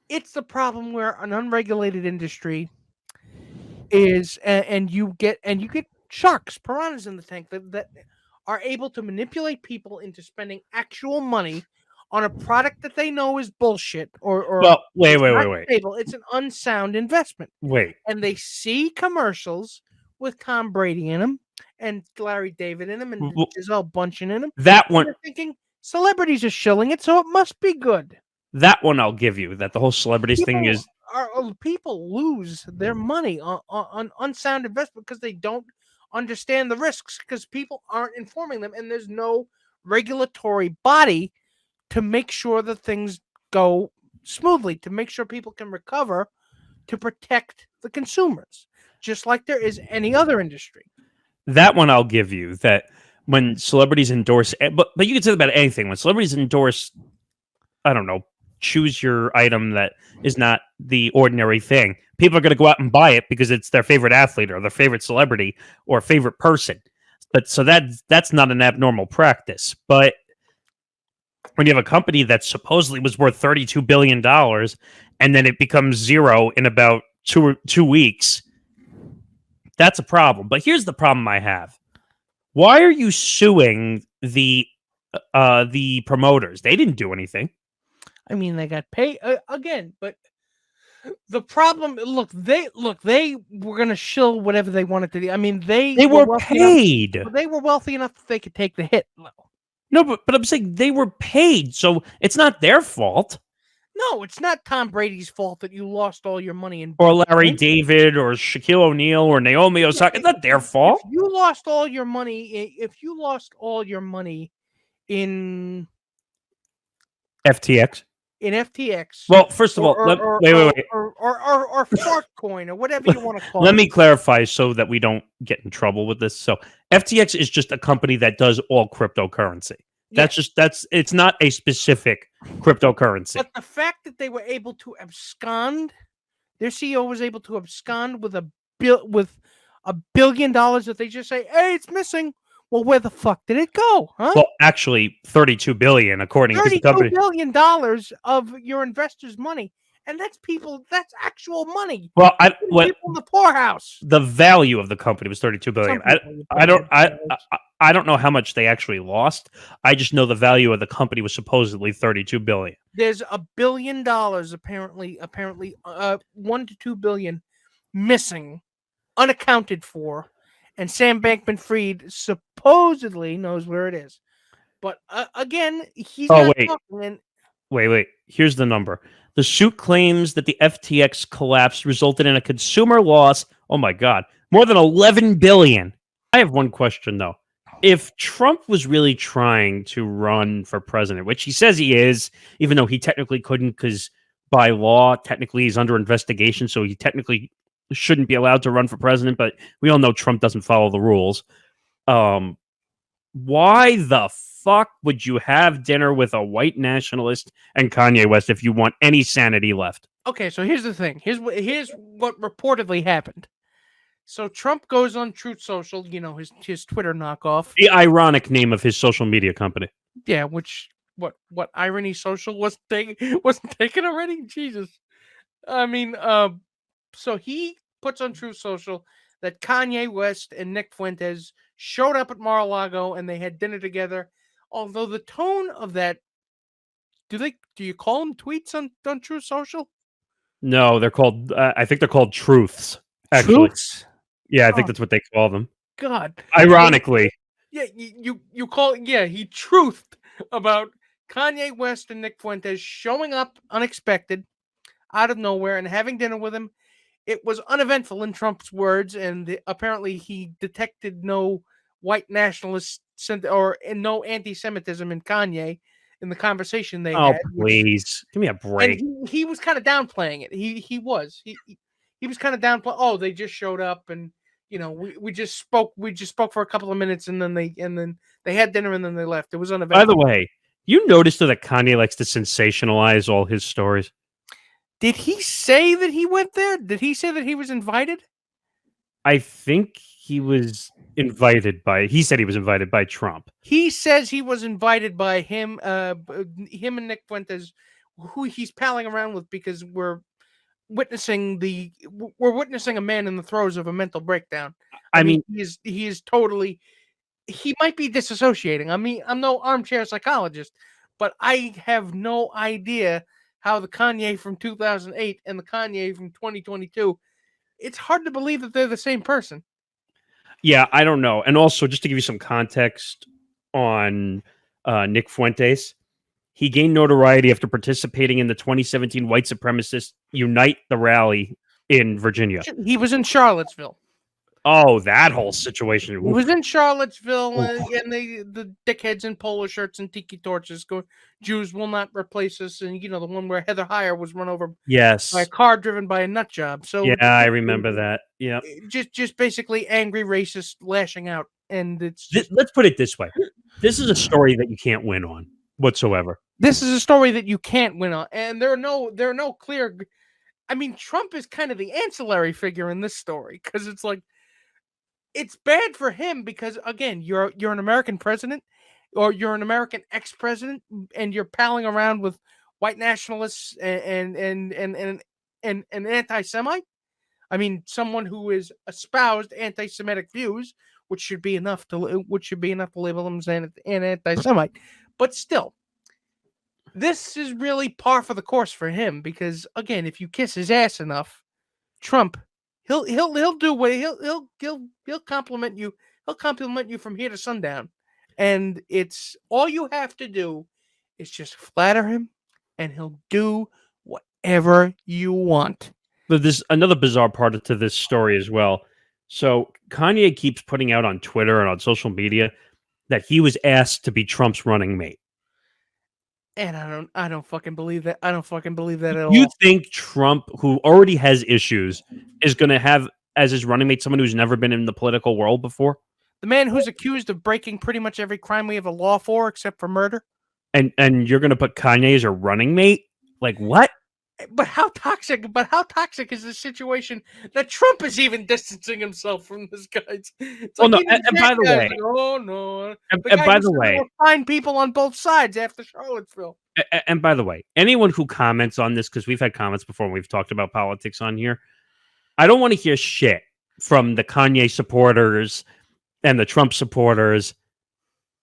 It's the problem where an unregulated industry is, and you get sharks, piranhas in the tank that are able to manipulate people into spending actual money on a product that they know is bullshit or well, wait. stable. It's an unsound investment. Wait. And they see commercials with Tom Brady in them and Larry David in them and Giselle Bundchen in them. That one, they're thinking celebrities are shilling it, so it must be good. That one I'll give you. That the whole celebrities thing is people lose their money on unsound investment because they don't understand the risks, because people aren't informing them, and there's no regulatory body to make sure that things go smoothly, to make sure people can recover, to protect the consumers, just like there is any other industry. That one I'll give you. That when celebrities endorse, but you can say that about anything. When celebrities endorse, I don't know, choose your item that is not the ordinary thing, people are going to go out and buy it because it's their favorite athlete or their favorite celebrity or favorite person. But so that's not an abnormal practice. But when you have a company that supposedly was worth $32 billion and then it becomes zero in about two weeks, that's a problem. But here's the problem I have. Why are you suing the promoters? They didn't do anything. I mean, they got paid again, but the problem, they were going to shill whatever they wanted to do. I mean, they were paid. They were wealthy enough that they could take the hit. No, but I'm saying they were paid, so it's not their fault. No, it's not Tom Brady's fault that you lost all your money in, or Larry David, or Shaquille O'Neal, or Naomi Osaka. It's not their fault. If you lost all your money, in FTX. In FTX. Well, first of all, wait. Or Fartcoin, or whatever you want to call it. Let me clarify so that we don't get in trouble with this. So FTX is just a company that does all cryptocurrency. It's not a specific cryptocurrency. But the fact that they were able to abscond, their CEO was able to abscond with $1 billion that they just say, hey, it's missing. Well, where the fuck did it go? Huh? Well, actually, $32 billion, according to the company. $32 billion of your investors' money, and that's actual money. Well, people in the poorhouse. The value of the company was $32 billion. I don't know how much they actually lost. I just know the value of the company was supposedly $32 billion. There's $1 billion apparently, $1 to $2 billion missing, unaccounted for. And Sam Bankman-Fried supposedly knows where it is. But again, he's not talking. Wait. Here's the number. The suit claims that the FTX collapse resulted in a consumer loss. Oh, my God. More than $11 billion. I have one question, though. If Trump was really trying to run for president, which he says he is, even though he technically couldn't because by law, technically he's under investigation, so he technically shouldn't be allowed to run for president, but we all know Trump doesn't follow the rules. Why the fuck would you have dinner with a white nationalist and Kanye West if you want any sanity left? Okay, so here's the thing. Here's what reportedly happened. So Trump goes on Truth Social, his Twitter knockoff. The ironic name of his social media company. Yeah, which what Irony Social wasn't taken already? Jesus. I mean, so he puts on Truth Social that Kanye West and Nick Fuentes showed up at Mar-a-Lago and they had dinner together. Although the tone of that do you call them tweets on True Social? No, they're called. I think they're called truths. Actually, Truths? yeah, I think Oh. that's what they call them. God. Ironically, Yeah, you call he truthed about Kanye West and Nick Fuentes showing up unexpected out of nowhere and having dinner with him. It was uneventful in Trump's words, and apparently he detected no white nationalist or no anti-Semitism in Kanye in the conversation they oh had. please, give me a break. And he was kind of downplaying it. He was kind of downplaying. Oh, they just showed up, and we just spoke for a couple of minutes, and then they had dinner, and then they left. It was uneventful. By the way, you noticed that Kanye likes to sensationalize all his stories. Did he say that he went there? Did he say that he was invited? I think he was invited by. He said he was invited by Trump. He says he was invited by him, him and Nick Fuentes, who he's palling around with because we're witnessing a man in the throes of a mental breakdown. I mean, he is totally. He might be disassociating. I mean, I'm no armchair psychologist, but I have no idea how the Kanye from 2008 and the Kanye from 2022. It's hard to believe that they're the same person. Yeah, I don't know. And also, just to give you some context on Nick Fuentes, he gained notoriety after participating in the 2017 white supremacist Unite the rally in Virginia. He was in Charlottesville. Oh, that whole situation. He was in Charlottesville, and the dickheads in polo shirts and tiki torches go, Jews will not replace us. And, the one where Heather Heyer was run over by a car driven by a nut job. So yeah, I remember that. Yeah. Just basically angry racist lashing out. And let's put it this way. This is a story that you can't win on whatsoever. This is a story that you can't win on. And there are no clear. I mean, Trump is kind of the ancillary figure in this story because it's like, it's bad for him because, again, you're an American president or you're an American ex-president and you're palling around with white nationalists and an anti-Semite. I mean, someone who is espoused anti-Semitic views, which should be enough to label him as an anti-Semite. But still, this is really par for the course for him because, again, if you kiss his ass enough, Trump. He'll do what he'll compliment you. He'll compliment you from here to sundown, and it's all you have to do is just flatter him, and he'll do whatever you want. But there's another bizarre part to this story as well. So Kanye keeps putting out on Twitter and on social media that he was asked to be Trump's running mate. And I don't fucking believe that. I don't fucking believe that at all. You think Trump, who already has issues, is going to have as his running mate someone who's never been in the political world before? The man who's accused of breaking pretty much every crime we have a law for, except for murder. And you're going to put Kanye as a running mate? Like what? But how toxic is this situation that Trump is even distancing himself from this guy? It's well, like no, and by the way, oh no, and by the way, find people on both sides after Charlottesville. And by the way, anyone who comments on this, because we've had comments before when we've talked about politics on here, I don't want to hear shit from the Kanye supporters and the Trump supporters.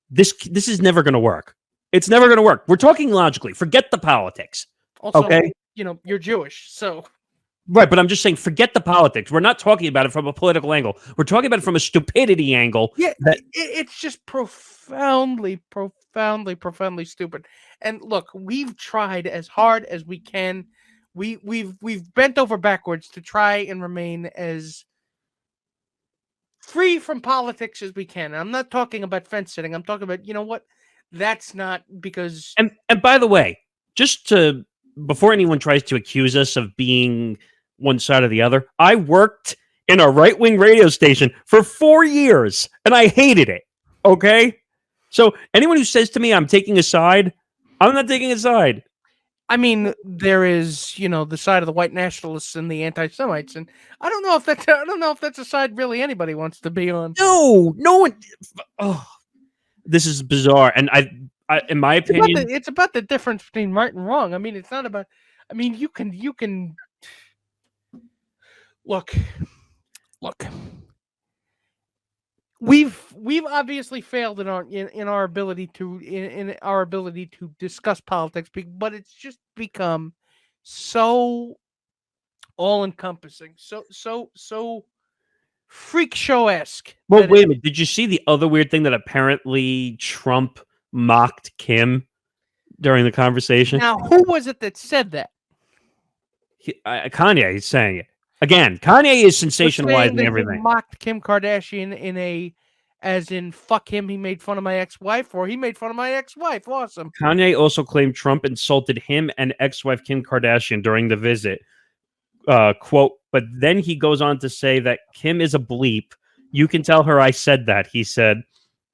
This is never going to work. It's never going to work. We're talking logically. Forget the politics. Also, okay? You're Jewish, so. Right, but I'm just saying, forget the politics. We're not talking about it from a political angle. We're talking about it from a stupidity angle. Yeah, it's just profoundly stupid. And look, we've tried as hard as we can. We've bent over backwards to try and remain as free from politics as we can. And I'm not talking about fence sitting. I'm talking about, what? That's not because. And by the way, before anyone tries to accuse us of being one side or the other, I worked in a right-wing radio station for 4 years, and I hated it, okay? So anyone who says to me I'm taking a side, I'm not taking a side. I mean, there is, the side of the white nationalists and the anti-Semites, and I don't know if that's a side really anybody wants to be on. No one. Oh, this is bizarre, and I in my opinion, it's about the difference between right and wrong. I mean, it's not about. I mean, you can look. we've obviously failed in our ability to discuss politics, but it's just become so all encompassing, so freak show-esque. Well, wait a minute. Did you see the other weird thing that apparently Trump mocked Kim during the conversation? Now, who was it that said that? Kanye is saying it. Again, Kanye is Was saying sensationalizing that he everything. mocked Kim Kardashian as in fuck him, he made fun of my ex-wife, or he made fun of my ex-wife. Awesome. Kanye also claimed Trump insulted him and ex-wife Kim Kardashian during the visit. Quote, but then he goes on to say that Kim is a bleep. You can tell her I said that, he said.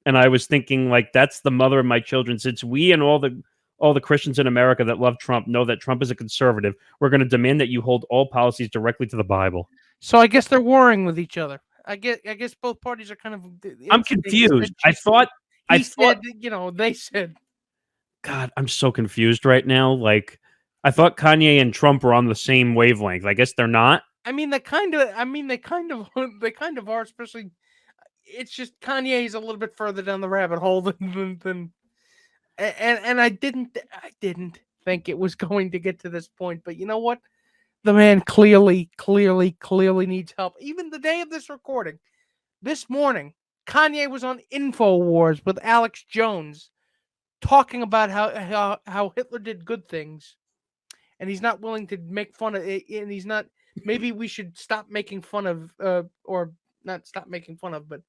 And I was thinking, like, that's the mother of my children. Since we and all the Christians in America that love Trump know that Trump is a conservative, we're going to demand that you hold all policies directly to the Bible. So I guess they're warring with each other. I guess both parties are kind of. I'm confused. I thought, they said. God, I'm so confused right now. Like, I thought Kanye and Trump were on the same wavelength. I guess they're not. I mean, they kind of are. Especially, it's just Kanye's a little bit further down the rabbit hole than and I didn't think it was going to get to this point. But you know what? The man clearly needs help. Even the day of this recording, this morning, Kanye was on InfoWars with Alex Jones, talking about how Hitler did good things, and he's not willing to make fun of it, and he's not. Maybe we should stop making fun of, or not stop making fun of, but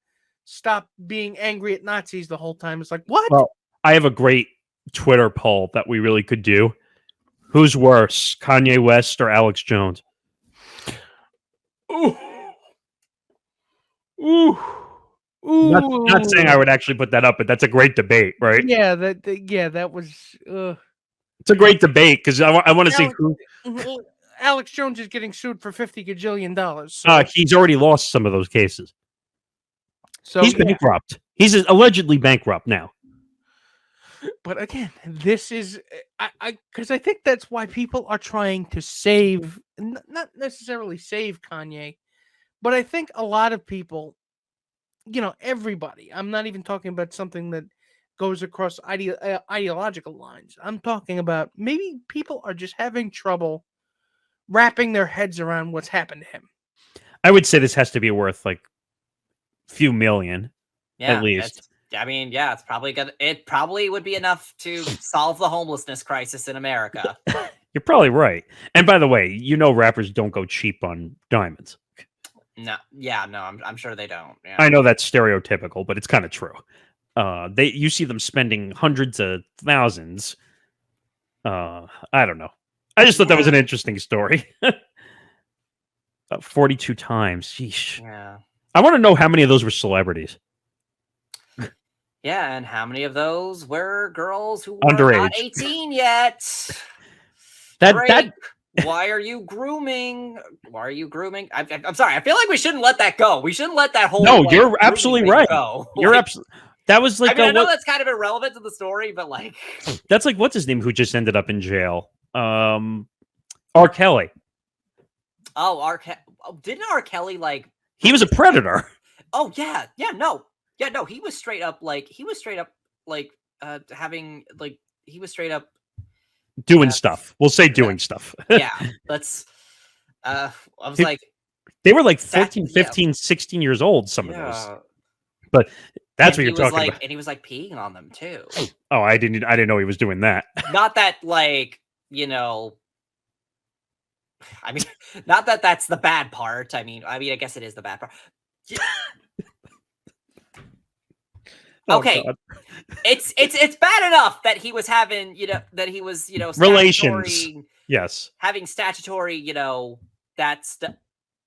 stop being angry at Nazis the whole time. It's like, what? Well, I have a great Twitter poll that we really could do. Who's worse, Kanye West or Alex Jones? Ooh. Ooh. Ooh. Not saying I would actually put that up, but that's a great debate, right? Yeah, that was. It's a great debate because I want to see who. Alex Jones is getting sued for $50 gajillion. So. He's already lost some of those cases. So he's bankrupt. He's allegedly bankrupt now. But again, this is because I think that's why people are trying to save, not necessarily save Kanye, but I think a lot of people, everybody. I'm not even talking about something that goes across ideological lines. I'm talking about maybe people are just having trouble wrapping their heads around what's happened to him. I would say this has to be worth like a few million, at least. It's probably good. It probably would be enough to solve the homelessness crisis in America. You're probably right. And by the way, rappers don't go cheap on diamonds. No, I'm sure they don't. Yeah. I know that's stereotypical, but it's kind of true. You see them spending hundreds of thousands. I don't know. I just thought that was an interesting story. 42 times. Sheesh. Yeah. I want to know how many of those were celebrities. Yeah, and how many of those were girls who were underage, not 18 yet? Why are you grooming? I'm sorry. I feel like we shouldn't let that go. We shouldn't let that whole. No, you're absolutely right. Go. You're absolutely. That was like. I know that's kind of irrelevant to the story, but like. That's like what's his name who just ended up in jail. R. Kelly. Oh, didn't R. Kelly like? He was a predator. Oh yeah, no. He was straight up having like he was straight up doing stuff. We'll say doing stuff. Yeah, let's. I was like, they were like 14, 15, 16 years old. Some of those, but that's what you're talking about. And he was like peeing on them too. Oh, I didn't know he was doing that. Not that like I mean, not that that's the bad part. I mean, I guess it is the bad part. Okay, it's bad enough that he was having, that he was, relations. Yes, having statutory, that's the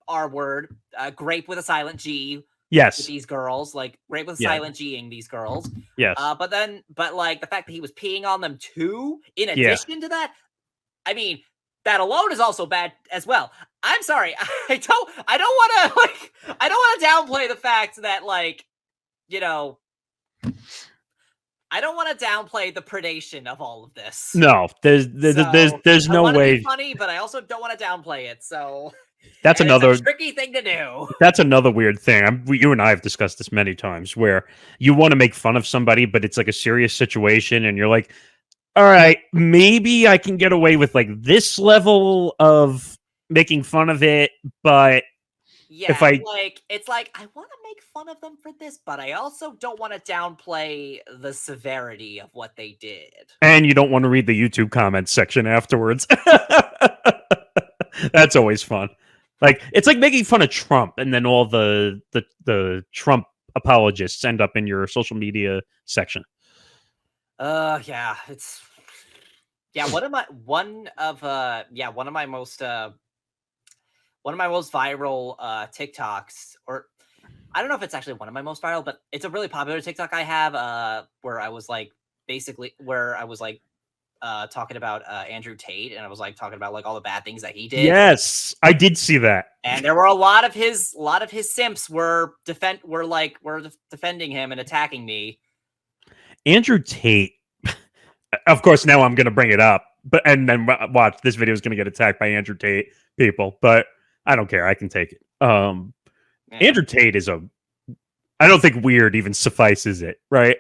R word, grape with a silent G. Yes, with these girls, like rape with a silent G-ing these girls. Yes, but like the fact that he was peeing on them too, in addition to that, I mean, that alone is also bad as well. I'm sorry, I don't want to downplay the fact that like, I don't want to downplay the predation of all of this. No, there's I no wanna way. be funny, but I also don't want to downplay it. So That's and another it's a tricky thing to do. That's another weird thing. You and I have discussed this many times, where you want to make fun of somebody, but it's like a serious situation, and you're like, "All right, maybe I can get away with like this level of making fun of it, but Yeah, if I it's like I want to make fun of them for this, but I also don't want to downplay the severity of what they did. and you don't want to read the YouTube comments section afterwards." That's always fun. Like it's like making fun of Trump, and then all the Trump apologists end up in your social media section. Yeah, it's one of my most viral TikToks, or I don't know if it's actually one of my most viral, but it's a really popular TikTok I have where I was like talking about Andrew Tate, and I was like talking about like all the bad things that he did. Yes, I did see that. And there were a lot of his simps were defending him and attacking me. Andrew Tate, of course, now I'm going to bring it up, but and then watch this video is going to get attacked by Andrew Tate people, but I don't care. I can take it. Andrew Tate is I don't think weird even suffices it, right?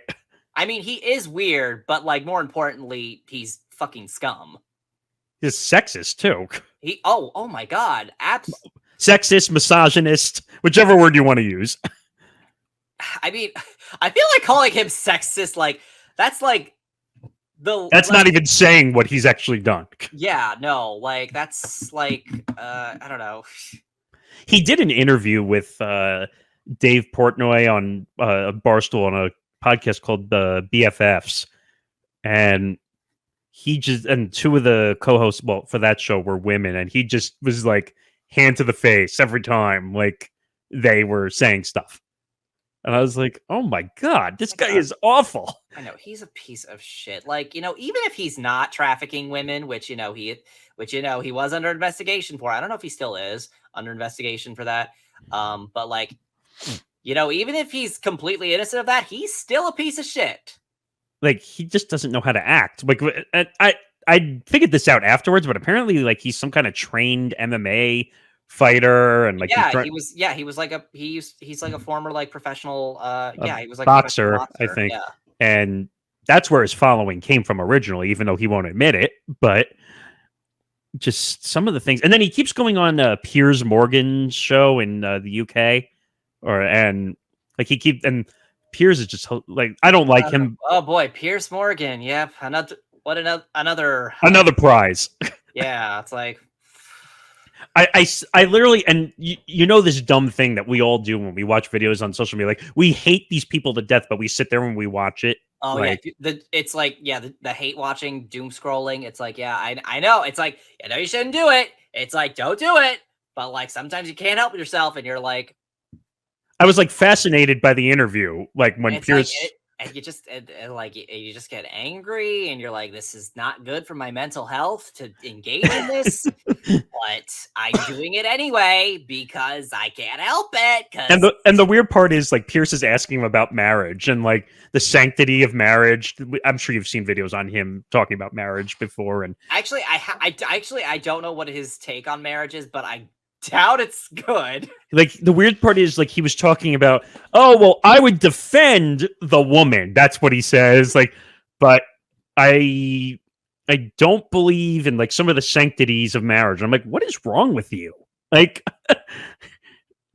I mean, he is weird, but like more importantly, he's fucking scum. He's sexist too. Oh my god, Sexist, misogynist, whichever word you want to use. I mean, I feel like calling him sexist, like that's like that's not even saying what he's actually done. Yeah, no, like that's like I don't know. He did an interview with Dave Portnoy on Barstool on a podcast called the BFFs, and two of the co-hosts for that show were women, and he just was like hand to the face every time like they were saying stuff. And I was like, oh my god, this guy is awful. I know, he's a piece of shit. Like, even if he's not trafficking women, which he was under investigation for. I don't know if he still is under investigation for that. But like, even if he's completely innocent of that, he's still a piece of shit. Like, he just doesn't know how to act. Like, I figured this out afterwards, but apparently like he's some kind of trained MMA fighter, and like he's like a former like professional he was like boxer, I think. Yeah. And that's where his following came from originally, even though he won't admit it. But just some of the things, and then he keeps going on Piers Morgan's show in the UK, and Piers is just like, I don't like him. Oh boy, Piers Morgan. Yep, another prize. Yeah, it's like I literally, and this dumb thing that we all do when we watch videos on social media, like we hate these people to death, but we sit there when we watch it. Oh like, yeah, it's like the hate watching, doom scrolling. It's like I know. It's like you shouldn't do it. It's like don't do it. But like sometimes you can't help yourself, and you're like, I was like fascinated by the interview, like when Piers. And you just get angry, and you're like, this is not good for my mental health to engage in this, but I'm doing it anyway because I can't help it. And the weird part is like Piers is asking him about marriage and like the sanctity of marriage. I'm sure you've seen videos on him talking about marriage before. And actually, I don't know what his take on marriage is, but I doubt it's good. Like the weird part is like he was talking about, oh well, I would defend the woman. That's what he says. Like, but I don't believe in like some of the sanctities of marriage. And I'm like, what is wrong with you? Like,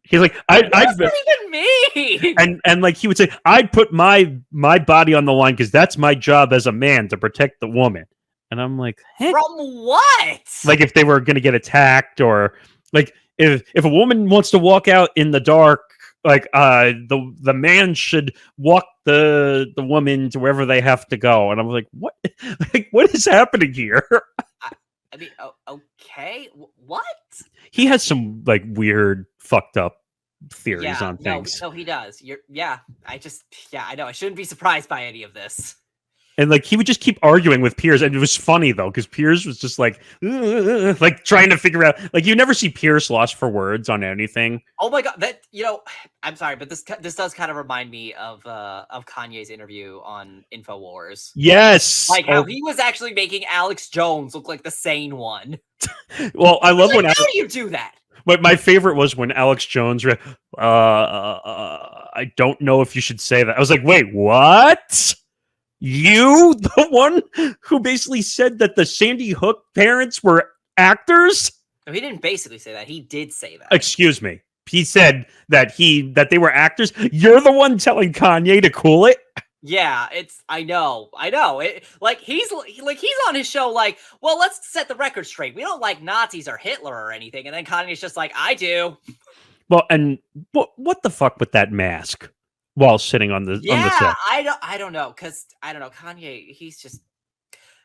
he's like, what does that even mean? And like he would say, I'd put my body on the line because that's my job as a man to protect the woman. And I'm like, heck? From what? Like if they were going to get attacked, or like if a woman wants to walk out in the dark, like the man should walk the woman to wherever they have to go. And I'm like, what? Like, what is happening here? I mean, okay, what? He has some like weird, fucked up theories on things. No, he does. I know. I shouldn't be surprised by any of this. And like he would just keep arguing with Piers, and it was funny though because Piers was just like trying to figure out. Like you never see Piers lost for words on anything. Oh my god, that I'm sorry, but this does kind of remind me of Kanye's interview on InfoWars. Yes, Like how he was actually making Alex Jones look like the sane one. Well, I love like, when how do you do that? But my favorite was when Alex Jones read, I don't know if you should say that. I was like, wait, what? You, the one who basically said that the Sandy Hook parents were actors? No, he didn't basically say that. He did say that. Excuse me. He said that they were actors. You're the one telling Kanye to cool it? Yeah, I know. He's on his show like, well, let's set the record straight. We don't like Nazis or Hitler or anything. And then Kanye's just like, I do. Well, and what the fuck with that mask while sitting on the set? I don't know, because I don't know, Kanye, he's just,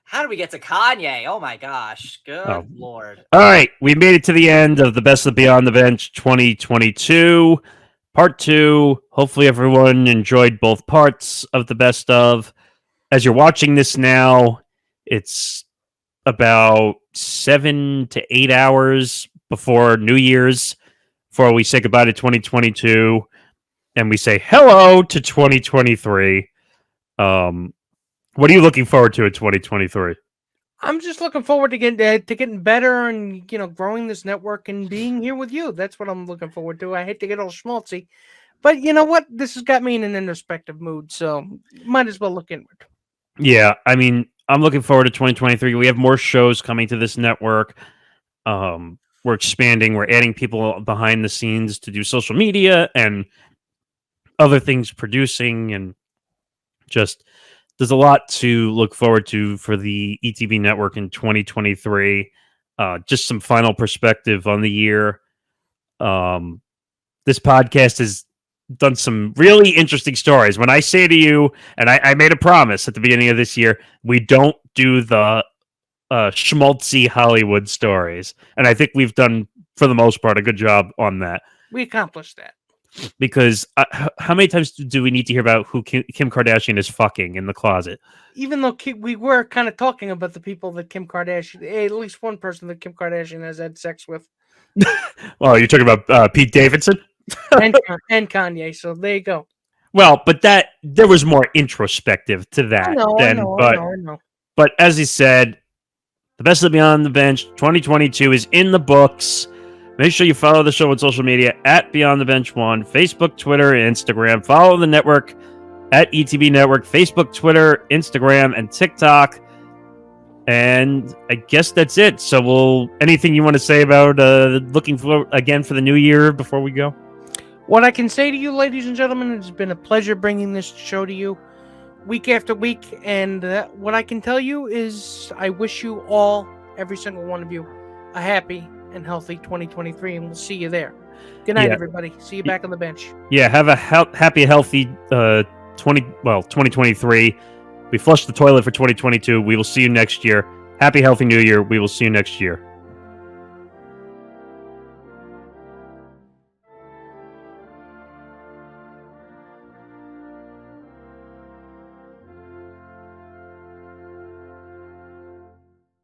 how do we get to Kanye? Oh my gosh. Good Lord. All right, we made it to the end of the Best of Beyond the Bench 2022. Part 2. Hopefully everyone enjoyed both parts of the best of. As you're watching this now, it's about 7 to 8 hours before New Year's, before we say goodbye to 2022 and we say hello to 2023. What are you looking forward to in 2023? I'm just looking forward to getting better and growing this network and being here with you. That's what I'm looking forward to. I hate to get all schmaltzy, but you know what? This has got me in an introspective mood, so might as well look inward. Yeah, I mean, I'm looking forward to 2023. We have more shows coming to this network. We're expanding. We're adding people behind the scenes to do social media and other things, producing, and just there's a lot to look forward to for the ETB network in 2023. Just some final perspective on the year. This podcast has done some really interesting stories. When I say to you, and I made a promise at the beginning of this year, we don't do the schmaltzy Hollywood stories. And I think we've done, for the most part, a good job on that. We accomplished that. Because how many times do we need to hear about who Kim Kardashian is fucking in the closet? Even though we were kind of talking about the people that Kim Kardashian, at least one person that Kim Kardashian has had sex with. Well, you're talking about Pete Davidson? and Kanye, so there you go. Well, but there was more introspective to that. I know. But as he said, the Best of Beyond the Bench 2022 is in the books. Make sure you follow the show on social media at Beyond the Bench 1, Facebook, Twitter, and Instagram. Follow the network at ETB Network, Facebook, Twitter, Instagram, and TikTok. And I guess that's it. So anything you want to say about looking for the new year before we go? What I can say to you, ladies and gentlemen, it's been a pleasure bringing this show to you week after week. And what I can tell you is I wish you all, every single one of you, a happy and healthy 2023, and we'll see you there. Good night, everybody. See you back on the bench. Yeah, have a happy, healthy 2023. We flushed the toilet for 2022. We will see you next year. Happy, healthy new year. We will see you next year.